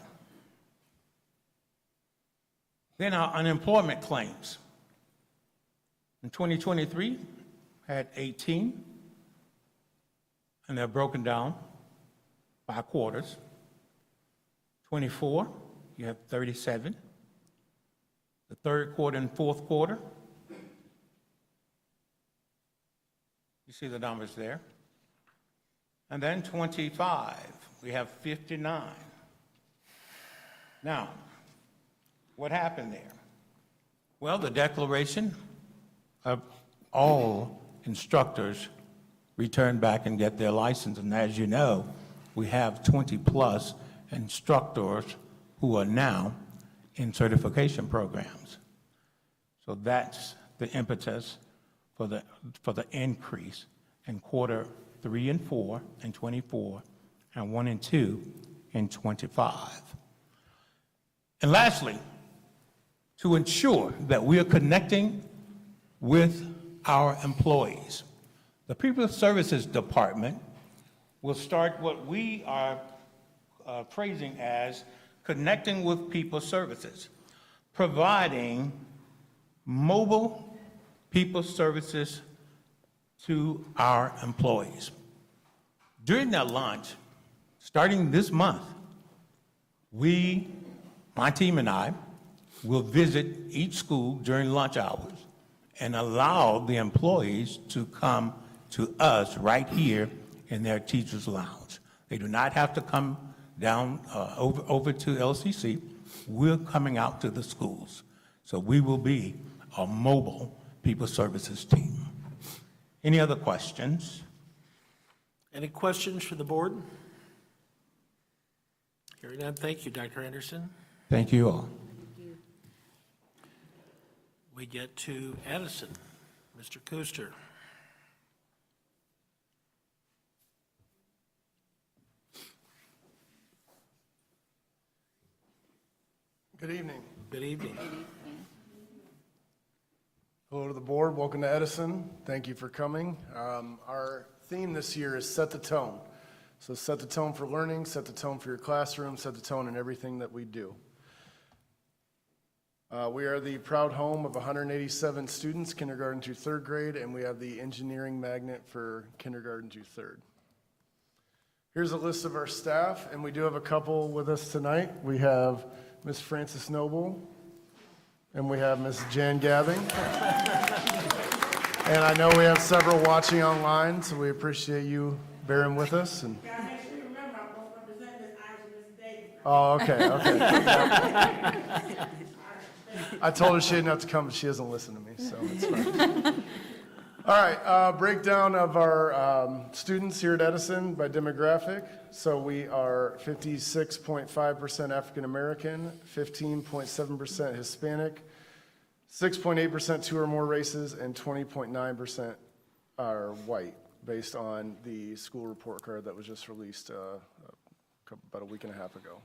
Then our unemployment claims. In 2023, had 18, and they're broken down by quarters. 24, you have 37. The third quarter and fourth quarter, you see the numbers there. And then 25, we have 59. Now, what happened there? Well, the declaration of all instructors return back and get their license. And as you know, we have 20-plus instructors who are now in certification programs. So that's the impetus for the increase in quarter 3 and 4 in 24 and 1 and 2 in 25. And lastly, to ensure that we are connecting with our employees, the People Services Department will start what we are phrasing as connecting with people services, providing mobile people services to our employees. During that launch, starting this month, my team and I, will visit each school during lunch hours and allow the employees to come to us right here in their teacher's lounge. They do not have to come down over to LCC. We're coming out to the schools. So we will be a mobile people services team. Any other questions? Any questions for the board? Hearing none, thank you, Dr. Anderson. Thank you all. We get to Addison, Mr. Kuster. Good evening. Good evening. Hello to the board. Welcome to Edison. Thank you for coming. Our theme this year is set the tone. So set the tone for learning, set the tone for your classroom, set the tone in everything that we do. We are the proud home of 187 students, kindergarten through third grade, and we have the engineering magnet for kindergarten through third. Here's a list of our staff, and we do have a couple with us tonight. We have Ms. Frances Noble, and we have Ms. Jan Gathing. And I know we have several watching online, so we appreciate you bearing with us. And Guys, make sure you remember, I'm both representing Ms. Oh, okay. I told her she didn't have to come, but she doesn't listen to me, so it's fine. All right, breakdown of our students here at Edison by demographic. So we are 56.5% African American, 15.7% Hispanic, 6.8% two or more races, and 20.9% are white, based on the school report card that was just released about a week and a half ago.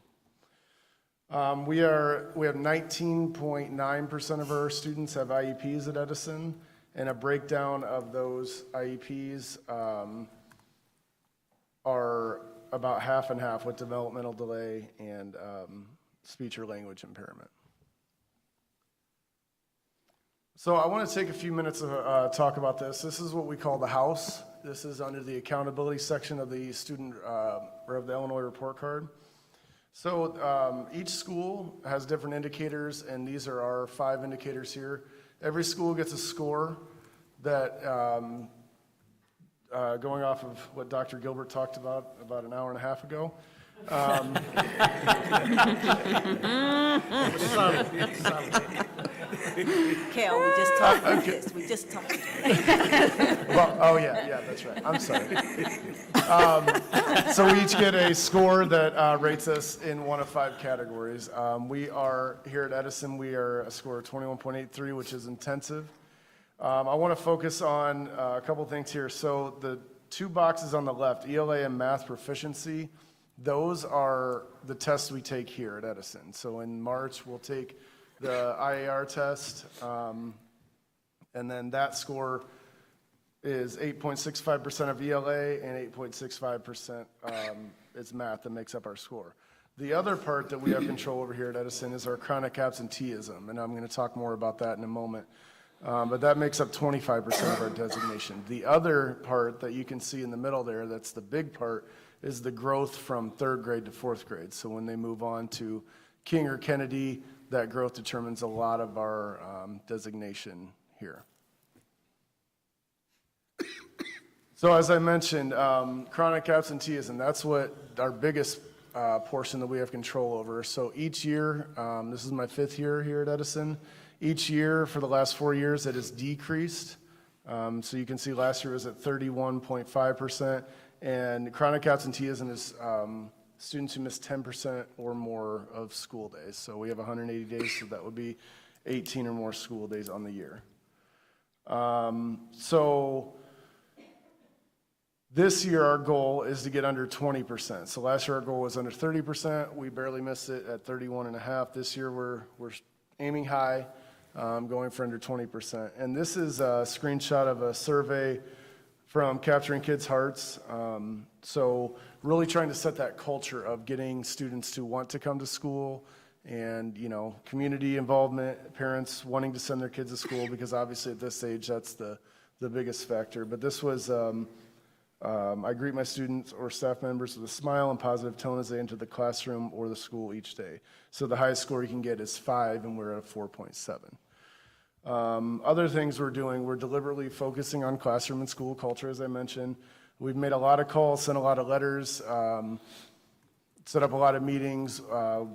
We have 19.9% of our students have IEPs at Edison, and a breakdown of those IEPs are about half and half with developmental delay and speech or language impairment. So I want to take a few minutes to talk about this. This is what we call the house. This is under the accountability section of the student or of the Illinois report card. So each school has different indicators, and these are our 5 indicators here. Every school gets a score that, going off of what Dr. Gilbert talked about an hour and a half ago. Cal, we just talked about this. We just talked about it. Well, oh, yeah, that's right. I'm sorry. So we each get a score that rates us in one of 5 categories. We are, here at Edison, we are a score of 21.83, which is intensive. I want to focus on a couple things here. So the 2 boxes on the left, ELA and math proficiency, those are the tests we take here at Edison. So in March, we'll take the IAR test, and then that score is 8.65% of ELA and 8.65% is math that makes up our score. The other part that we have control over here at Edison is our chronic absenteeism, and I'm going to talk more about that in a moment. But that makes up 25% of our designation. The other part that you can see in the middle there, that's the big part, is the growth from 3rd grade to 4th grade. So when they move on to King or Kennedy, that growth determines a lot of our designation here. So as I mentioned, chronic absenteeism, that's what our biggest portion that we have control over. So each year, this is my 5th year here at Edison, each year for the last 4 years it has decreased. So you can see last year was at 31.5%, and chronic absenteeism is students who miss 10% or more of school days. So we have 180 days, so that would be 18 or more school days on the year. So this year our goal is to get under 20%. So last year our goal was under 30%. We barely missed it at 31.5. This year we're aiming high, going for under 20%. And this is a screenshot of a survey from Capturing Kids' Hearts. So really trying to set that culture of getting students to want to come to school and, community involvement, parents wanting to send their kids to school, because obviously at this age, that's the biggest factor. But this was, I greet my students or staff members with a smile and positive tone as they enter the classroom or the school each day. So the highest score you can get is 5, and we're at a 4.7. Other things we're doing, we're deliberately focusing on classroom and school culture, as I mentioned. We've made a lot of calls, sent a lot of letters, set up a lot of meetings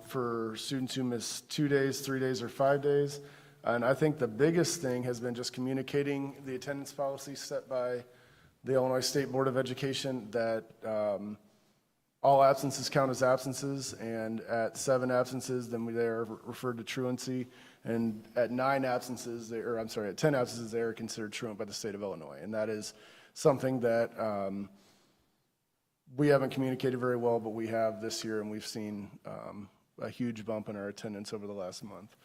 for students who miss 2 days, 3 days, or 5 days. And I think the biggest thing has been just communicating the attendance policy set by the Illinois State Board of Education, that all absences count as absences, and at 7 absences, then they are referred to truancy, and at 10 absences, they are considered truant by the state of Illinois. And that is something that we haven't communicated very well, but we have this year, and we've seen a huge bump in our attendance over the last month.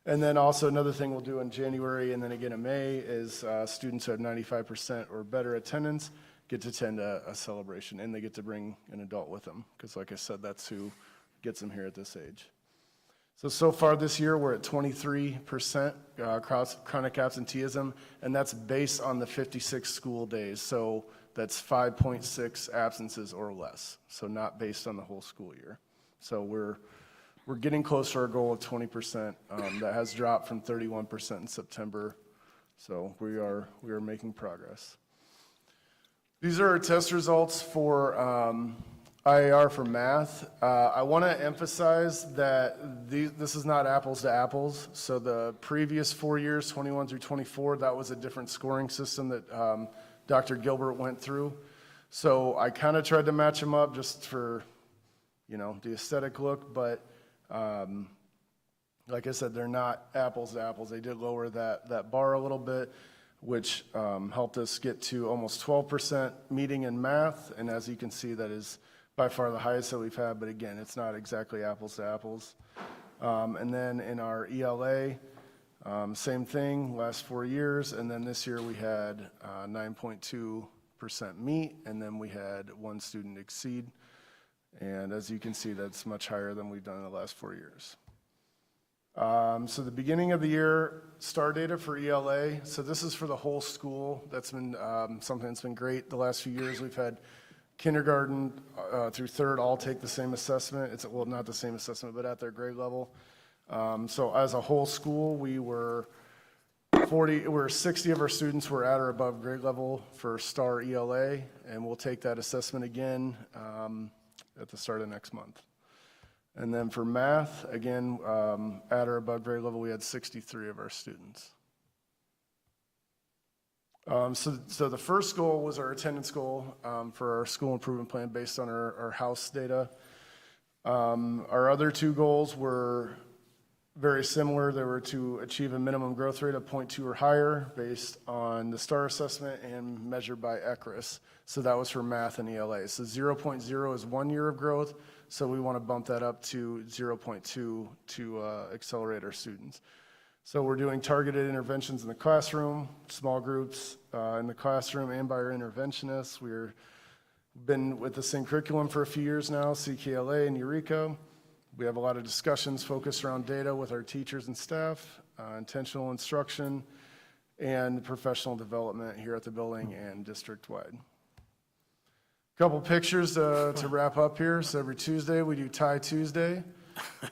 And then also another thing we'll do in January and then again in May is students who have 95% or better attendance get to attend a celebration, and they get to bring an adult with them, because like I said, that's who gets them here at this age. So far this year, we're at 23% chronic absenteeism, and that's based on the 56 school days. So that's 5.6 absences or less, so not based on the whole school year. So we're getting close to our goal of 20%. That has dropped from 31% in September, so we are making progress. These are our test results for IAR for math. I want to emphasize that this is not apples to apples. So the previous 4 years, 21 through 24, that was a different scoring system that Dr. Gilbert went through. So I kind of tried to match them up just for, the aesthetic look, but like I said, they're not apples to apples. They did lower that bar a little bit, which helped us get to almost 12% meeting in math. And as you can see, that is by far the highest that we've had, but again, it's not exactly apples to apples. And then in our ELA, same thing, last 4 years, and then this year we had 9.2% meet, and then we had 1 student exceed. And as you can see, that's much higher than we've done in the last 4 years. So the beginning of the year, STAR data for ELA, so this is for the whole school. That's been something that's been great the last few years. We've had kindergarten through 3rd all take the same assessment. Well, not the same assessment, but at their grade level. So as a whole school, we were 60 of our students were at or above grade level for STAR ELA, and we'll take that assessment again at the start of next month. And then for math, again, at or above grade level, we had 63 of our students. So the first goal was our attendance goal for our school improvement plan based on our house data. Our other 2 goals were very similar. They were to achieve a minimum growth rate of 0.2 or higher based on the STAR assessment and measured by ECRIS. So that was for math and ELA. So 0.0 is 1 year of growth, so we want to bump that up to 0.2 to accelerate our students. So we're doing targeted interventions in the classroom, small groups in the classroom and by our interventionists. We've been with the same curriculum for a few years now, CKLA and Eureka. We have a lot of discussions focused around data with our teachers and staff, intentional instruction, and professional development here at the building and district-wide. Couple pictures to wrap up here. So every Tuesday, we do Tie Tuesday.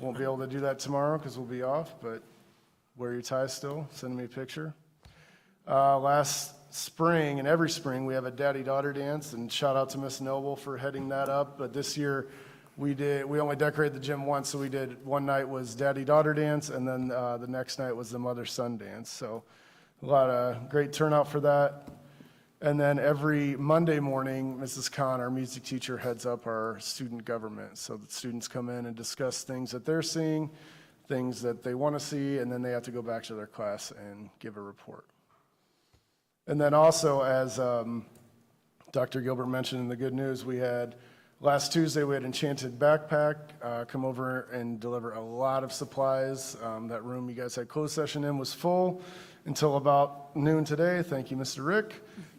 Won't be able to do that tomorrow because we'll be off, but wear your tie still, send me a picture. Last spring, and every spring, we have a daddy-daughter dance, and shout out to Miss Noble for heading that up. But this year, we only decorated the gym once, so we did, one night was daddy-daughter dance, and then the next night was the mother-son dance. So a lot of great turnout for that. And then every Monday morning, Mrs. Khan, our music teacher, heads up our student government. So the students come in and discuss things that they're seeing, things that they want to see, and then they have to go back to their class and give a report. And then also, as Dr. Gilbert mentioned in the good news, last Tuesday, we had Enchanted Backpack come over and deliver a lot of supplies. That room you guys had closed session in was full until about noon today. Thank you, Mr. Rick.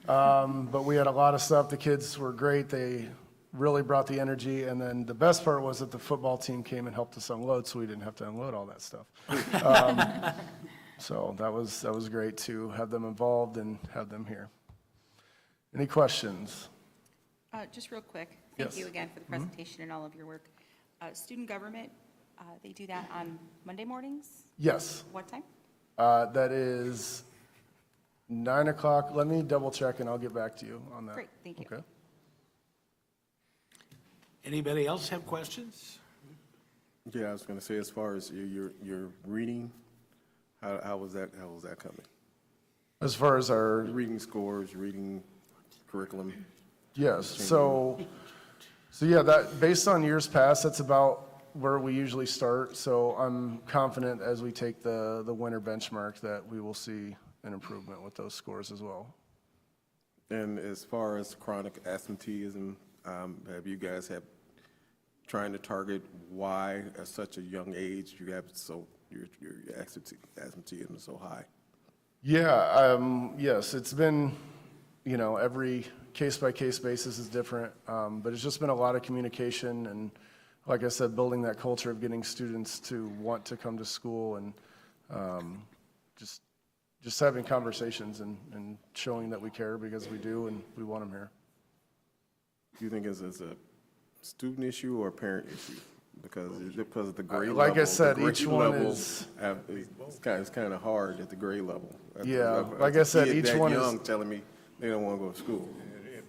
But we had a lot of stuff. The kids were great. They really brought the energy. And then the best part was that the football team came and helped us unload, so we didn't have to unload all that stuff. So that was great to have them involved and have them here. Any questions? Just real quick, Yes. thank you again for the presentation and all of your work. Student government, they do that on Monday mornings? Yes. What time? That is 9 o'clock. Let me double check and I'll get back to you on that. Great, thank you. Okay. Anybody else have questions? Yeah, I was going to say, as far as your reading, how was that coming? As far as our, Reading scores, reading curriculum? yes, so yeah, that, based on years past, that's about where we usually start. So I'm confident as we take the winter benchmark that we will see an improvement with those scores as well. And as far as chronic absenteeism, have you guys trying to target why at such a young age you have your absenteeism is so high? Yeah, yes, it's been, every case-by-case basis is different, but it's just been a lot of communication and, like I said, building that culture of getting students to want to come to school and just having conversations and showing that we care because we do and we want them here. Do you think it's a student issue or a parent issue? Because of the grade level. Like I said, the grade each one level, is- It's kind of hard at the grade level. Yeah, like I said, each one is- young telling me they don't want to go to school.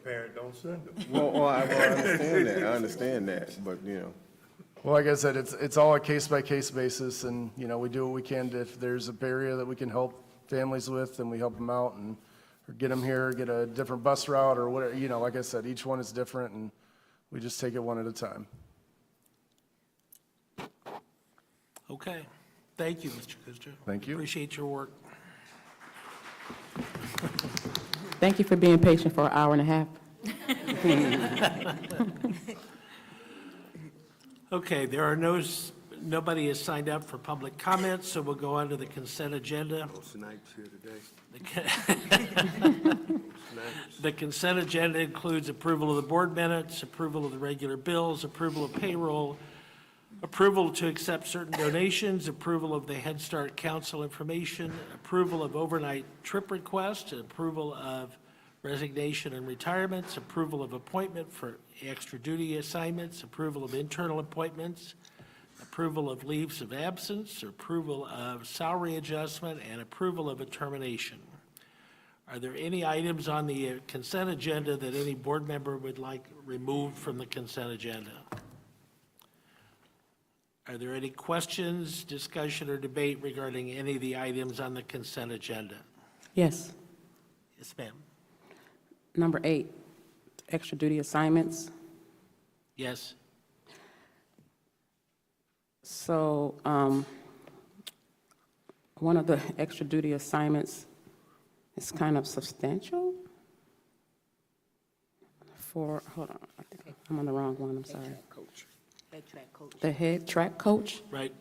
parent, don't send them. Well, I understand that, but, you know. Well, like I said, it's all a case-by-case basis, and, you know, we do what we can. If there's a area that we can help families with, then we help them out and or get them here, get a different bus route or whatever, you know, like I said, each one is different, and we just take it one at a time. Okay. Thank you, Mr. Kuster. Thank you. Appreciate your work. Thank you for being patient for an hour and a half. Okay, nobody has signed up for public comments, so we'll go on to the consent agenda. Oh, Snipes here today. The consent agenda includes approval of the board minutes, approval of the regular bills, approval of payroll, approval to accept certain donations, approval of the Head Start Council information, approval of overnight trip request, approval of resignation and retirements, approval of appointment for extra duty assignments, approval of internal appointments, approval of leaves of absence, approval of salary adjustment, and approval of a termination. Are there any items on the consent agenda that any board member would like removed from the consent agenda? Are there any questions, discussion, or debate regarding any of the items on the consent agenda? Yes. Yes, ma'am. Number 8, extra duty assignments. Yes. So, one of the extra duty assignments is kind of substantial hold on, I think I'm on the wrong one, I'm sorry. Head track coach. The head track coach, Right.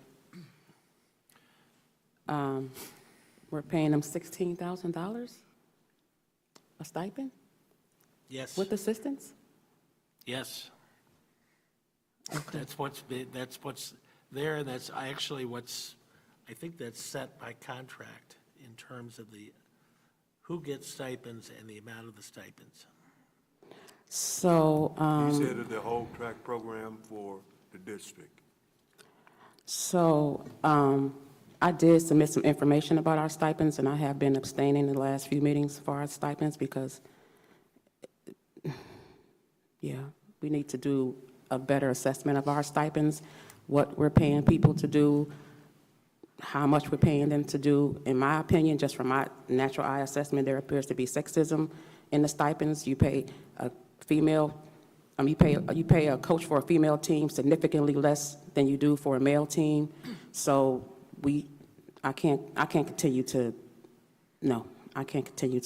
we're paying them $16,000 a stipend Yes. with assistance? Yes. That's what's there, and that's actually I think that's set by contract in terms of who gets stipends and the amount of the stipends. So, He said of the whole track program for the district. So, I did submit some information about our stipends, and I have been abstaining the last few meetings for our stipends because, yeah, we need to do a better assessment of our stipends, what we're paying people to do, how much we're paying them to do. In my opinion, just from my natural eye assessment, there appears to be sexism in the stipends. You pay a female, you pay a coach for a female team significantly less than you do for a male team. So I can't continue to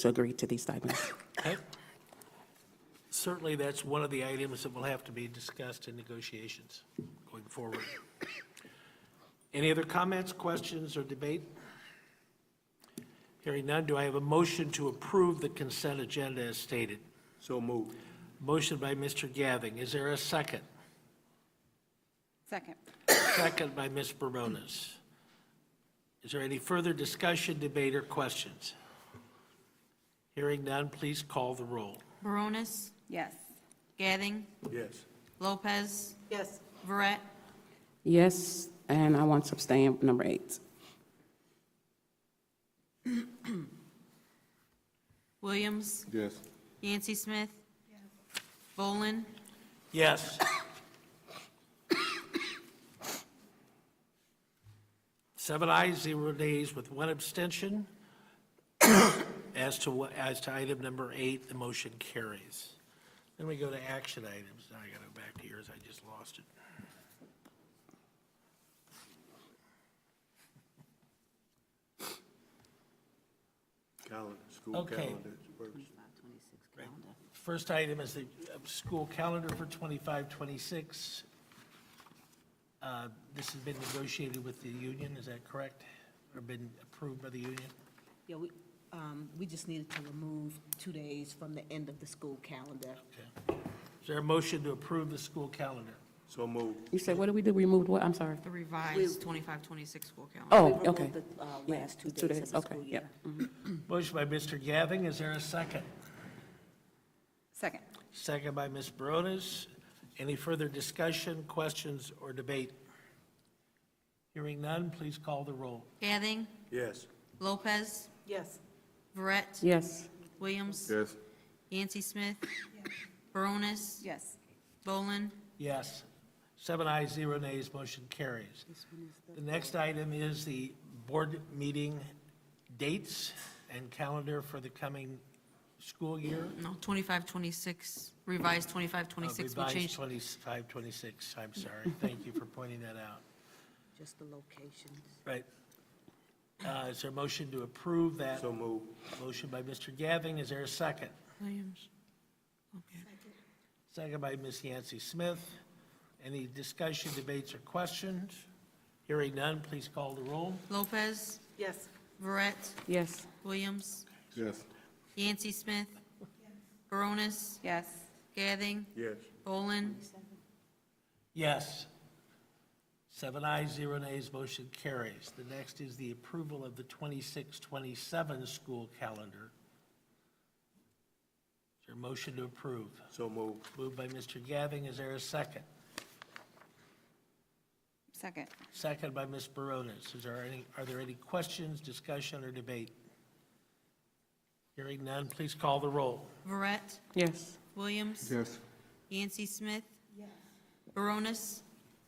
agree to these stipends. Okay. Certainly, that's one of the items that will have to be discussed in negotiations going forward. Any other comments, questions, or debate? Hearing none, do I have a motion to approve the consent agenda as stated? So moved. Motion by Mr. Gathing. Is there a second? Second. Second by Ms. Baronis. Is there any further discussion, debate, or questions? Hearing none, please call the roll. Baronis, Yes. Gathing, Yes. Lopez, Yes. Verret, Yes, and I want to abstain, number 8. Williams, Yes. Yancey Smith, Bolin, Yes. 7 ayes, 0 nays, with 1 abstention. As to item number 8, the motion carries. Then we go to action items. Now I got to go back to yours. I just lost it. Calendar, school Okay. calendar. First item is the school calendar for 25-26. This has been negotiated with the union, is that correct? Or been approved by the union? Yeah, we just needed to remove 2 days from the end of the school calendar. Okay. Is there a motion to approve the school calendar? So moved. You said, what did we do? We removed what? I'm sorry. the revised 25-26 school calendar. Oh, We okay. removed the last 2 2 days of days, the okay, school yeah. year. Motion by Mr. Gathing, is there a second? Second. Second by Ms. Baronis. Any further discussion, questions, or debate? Hearing none, please call the roll. Gathing, Yes. Lopez, Yes. Verret, Yes. Williams, Yes. Yancy Smith. Baronis. Yes. Bolin. Yes. 7 ayes, 0 nays, motion carries. The next item is the board meeting dates and calendar for the coming school year. No, 25-26, revised 25-26 will change. Revised 25-26, I'm sorry. Thank you for pointing that out. Just the locations. Right. Is there a motion to approve that? So move. Motion by Mr. Gathing, is there a second? Williams. Okay. Second by Ms. Yancy Smith. Any discussion, debates, or questions? Hearing none, please call the roll. Lopez. Yes. Verret. Yes. Williams. Yes. Yancy Smith. Baronis. Yes. Gathing. Yes. Bolin. Yes. 7 ayes, 0 nays, motion carries. The next is the approval of the 26-27 school calendar. Is there a motion to approve? So move. Moved by Mr. Gathing, is there a second? Second. Second by Ms. Baronis. Are there any questions, discussion, or debate? Hearing none, please call the roll. Verret. Yes. Williams. Yes. Yancy Smith. Baronis.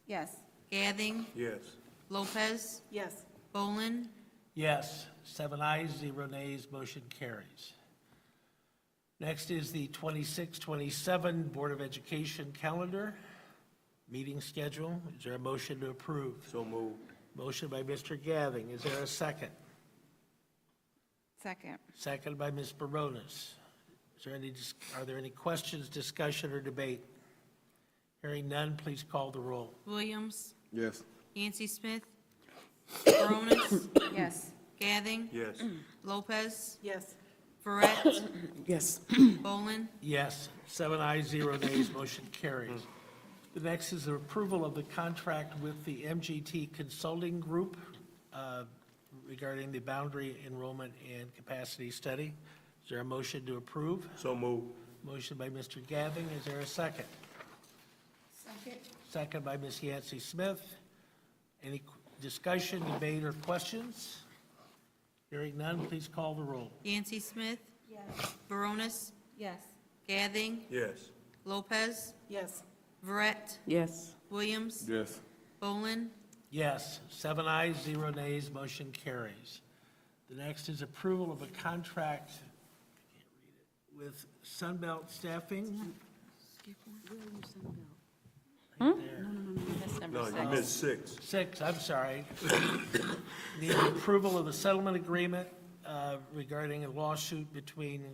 Yes. Gathing. Yes. Lopez. Yes. Bolin. Yes, 7 ayes, 0 nays, motion carries. Next is the 26-27 Board of Education calendar, meeting schedule. Is there a motion to approve? So move. Motion by Mr. Gathing. Is there a second? Second. Second by Ms. Baronis. Are there any questions, discussion, or debate? Hearing none, please call the roll. Williams. Yes. Yancy Smith. Baronis. Yes. Gathing. Yes. Lopez. Yes. Verret. Yes. Bolin. Yes, 7 ayes, 0 nays, motion carries. The next is the approval of the contract with the MGT Consulting Group regarding the boundary enrollment and capacity study. Is there a motion to approve? So move. Motion by Mr. Gathing, is there a second? Second. Second by Ms. Yancy Smith. Any discussion, debate, or questions? Hearing none, please call the roll. Yancy Smith. Yes. Baronis. Yes. Gathing. Yes. Lopez. Yes. Verret. Yes. Williams. Yes. Bolin. Yes, 7 ayes, 0 nays, motion carries. The next is approval of a contract, I can't read it, with Sunbelt Staffing. Right there. That's number No, six. you missed 6. 6, I'm sorry. Need approval of the settlement agreement regarding a lawsuit between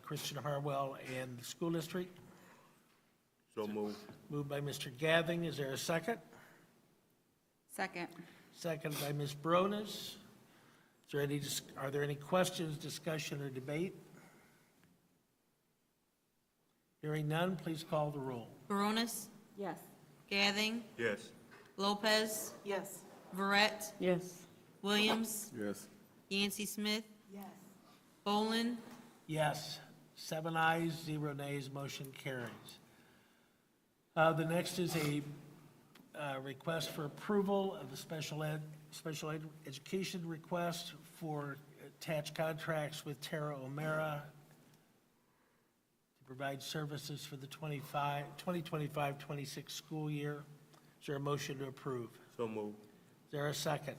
Christian Harwell and the school district. So move. Moved by Mr. Gathing, is there a second? Second. Second by Ms. Baronis. Is there are there any questions, discussion, or debate? Hearing none, please call the roll. Baronis. Yes. Gathing. Yes. Lopez. Yes. Verret. Yes. Williams. Yes. Yancy Smith. Yes. Bolin. Yes, 7 ayes, 0 nays, motion carries. The next is a request for approval of the special ed education request for attached contracts with Tara O'Mara to provide services for the 2025-26 school year. Is there a motion to approve? So move. Is there a second?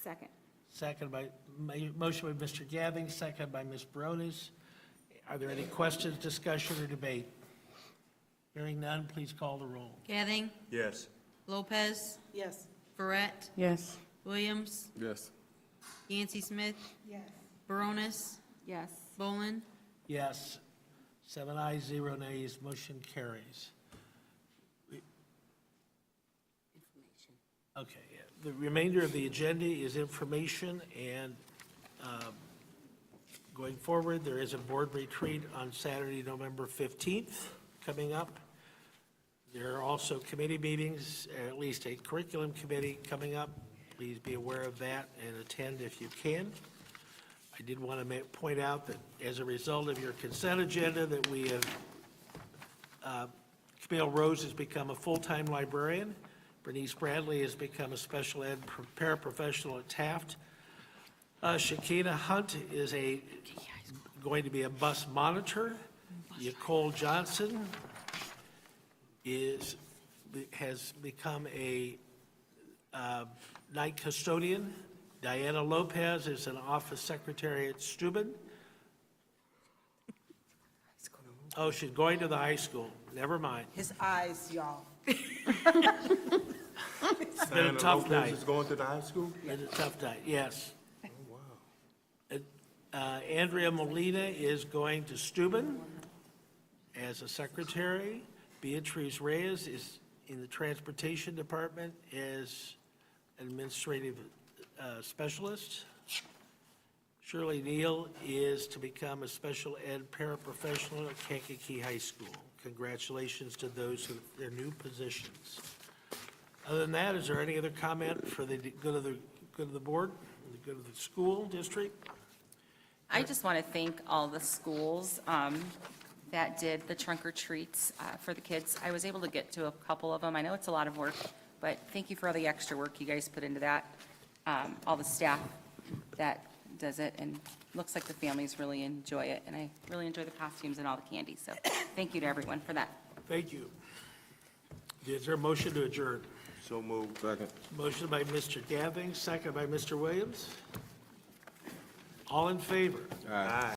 Second. Second by, motion by Mr. Gathing, second by Ms. Baronis. Are there any questions, discussion, or debate? Hearing none, please call the roll. Gathing. Yes. Lopez. Yes. Verret. Yes. Williams. Yes. Yancy Smith. Yes. Baronis. Yes. Bolin. Yes. 7 ayes, 0 nays, motion carries. Okay, yeah. The remainder of the agenda is information, and going forward, there is a board retreat on Saturday, November 15th, coming up. There are also committee meetings, at least a curriculum committee coming up. Please be aware of that and attend if you can. I did want to point out that as a result of your consent agenda, that we have, Camille Rose has become a full-time librarian. Bernice Bradley has become a special ed paraprofessional at Taft. Shakina Hunt is going to be a bus monitor. Nicole Johnson has become a night custodian. Diana Lopez is an office secretary at Steuben. Oh, she's going to the high school. Never mind. His eyes, y'all. It's been a tough Lopez night. is going to the high school? It's a tough night, yes. Andrea Molina is going to Steuben as a secretary. Beatrice Reyes is in the transportation department as administrative specialist. Shirley Neal is to become a special ed paraprofessional at Kankakee High School. Congratulations to those in their new positions. Other than that, is there any other comment for the good of the board, the good of the school district? I just want to thank all the schools that did the trunk or treats for the kids. I was able to get to a couple of them. I know it's a lot of work, but thank you for all the extra work you guys put into that. All the staff that does it, and looks like the families really enjoy it, and I really enjoy the costumes and all the candy, so thank you to everyone for that. Thank you. Is there a motion to adjourn? So moved. Second. Motion by Mr. Gathing, second by Mr. Williams. All in favor? Aye.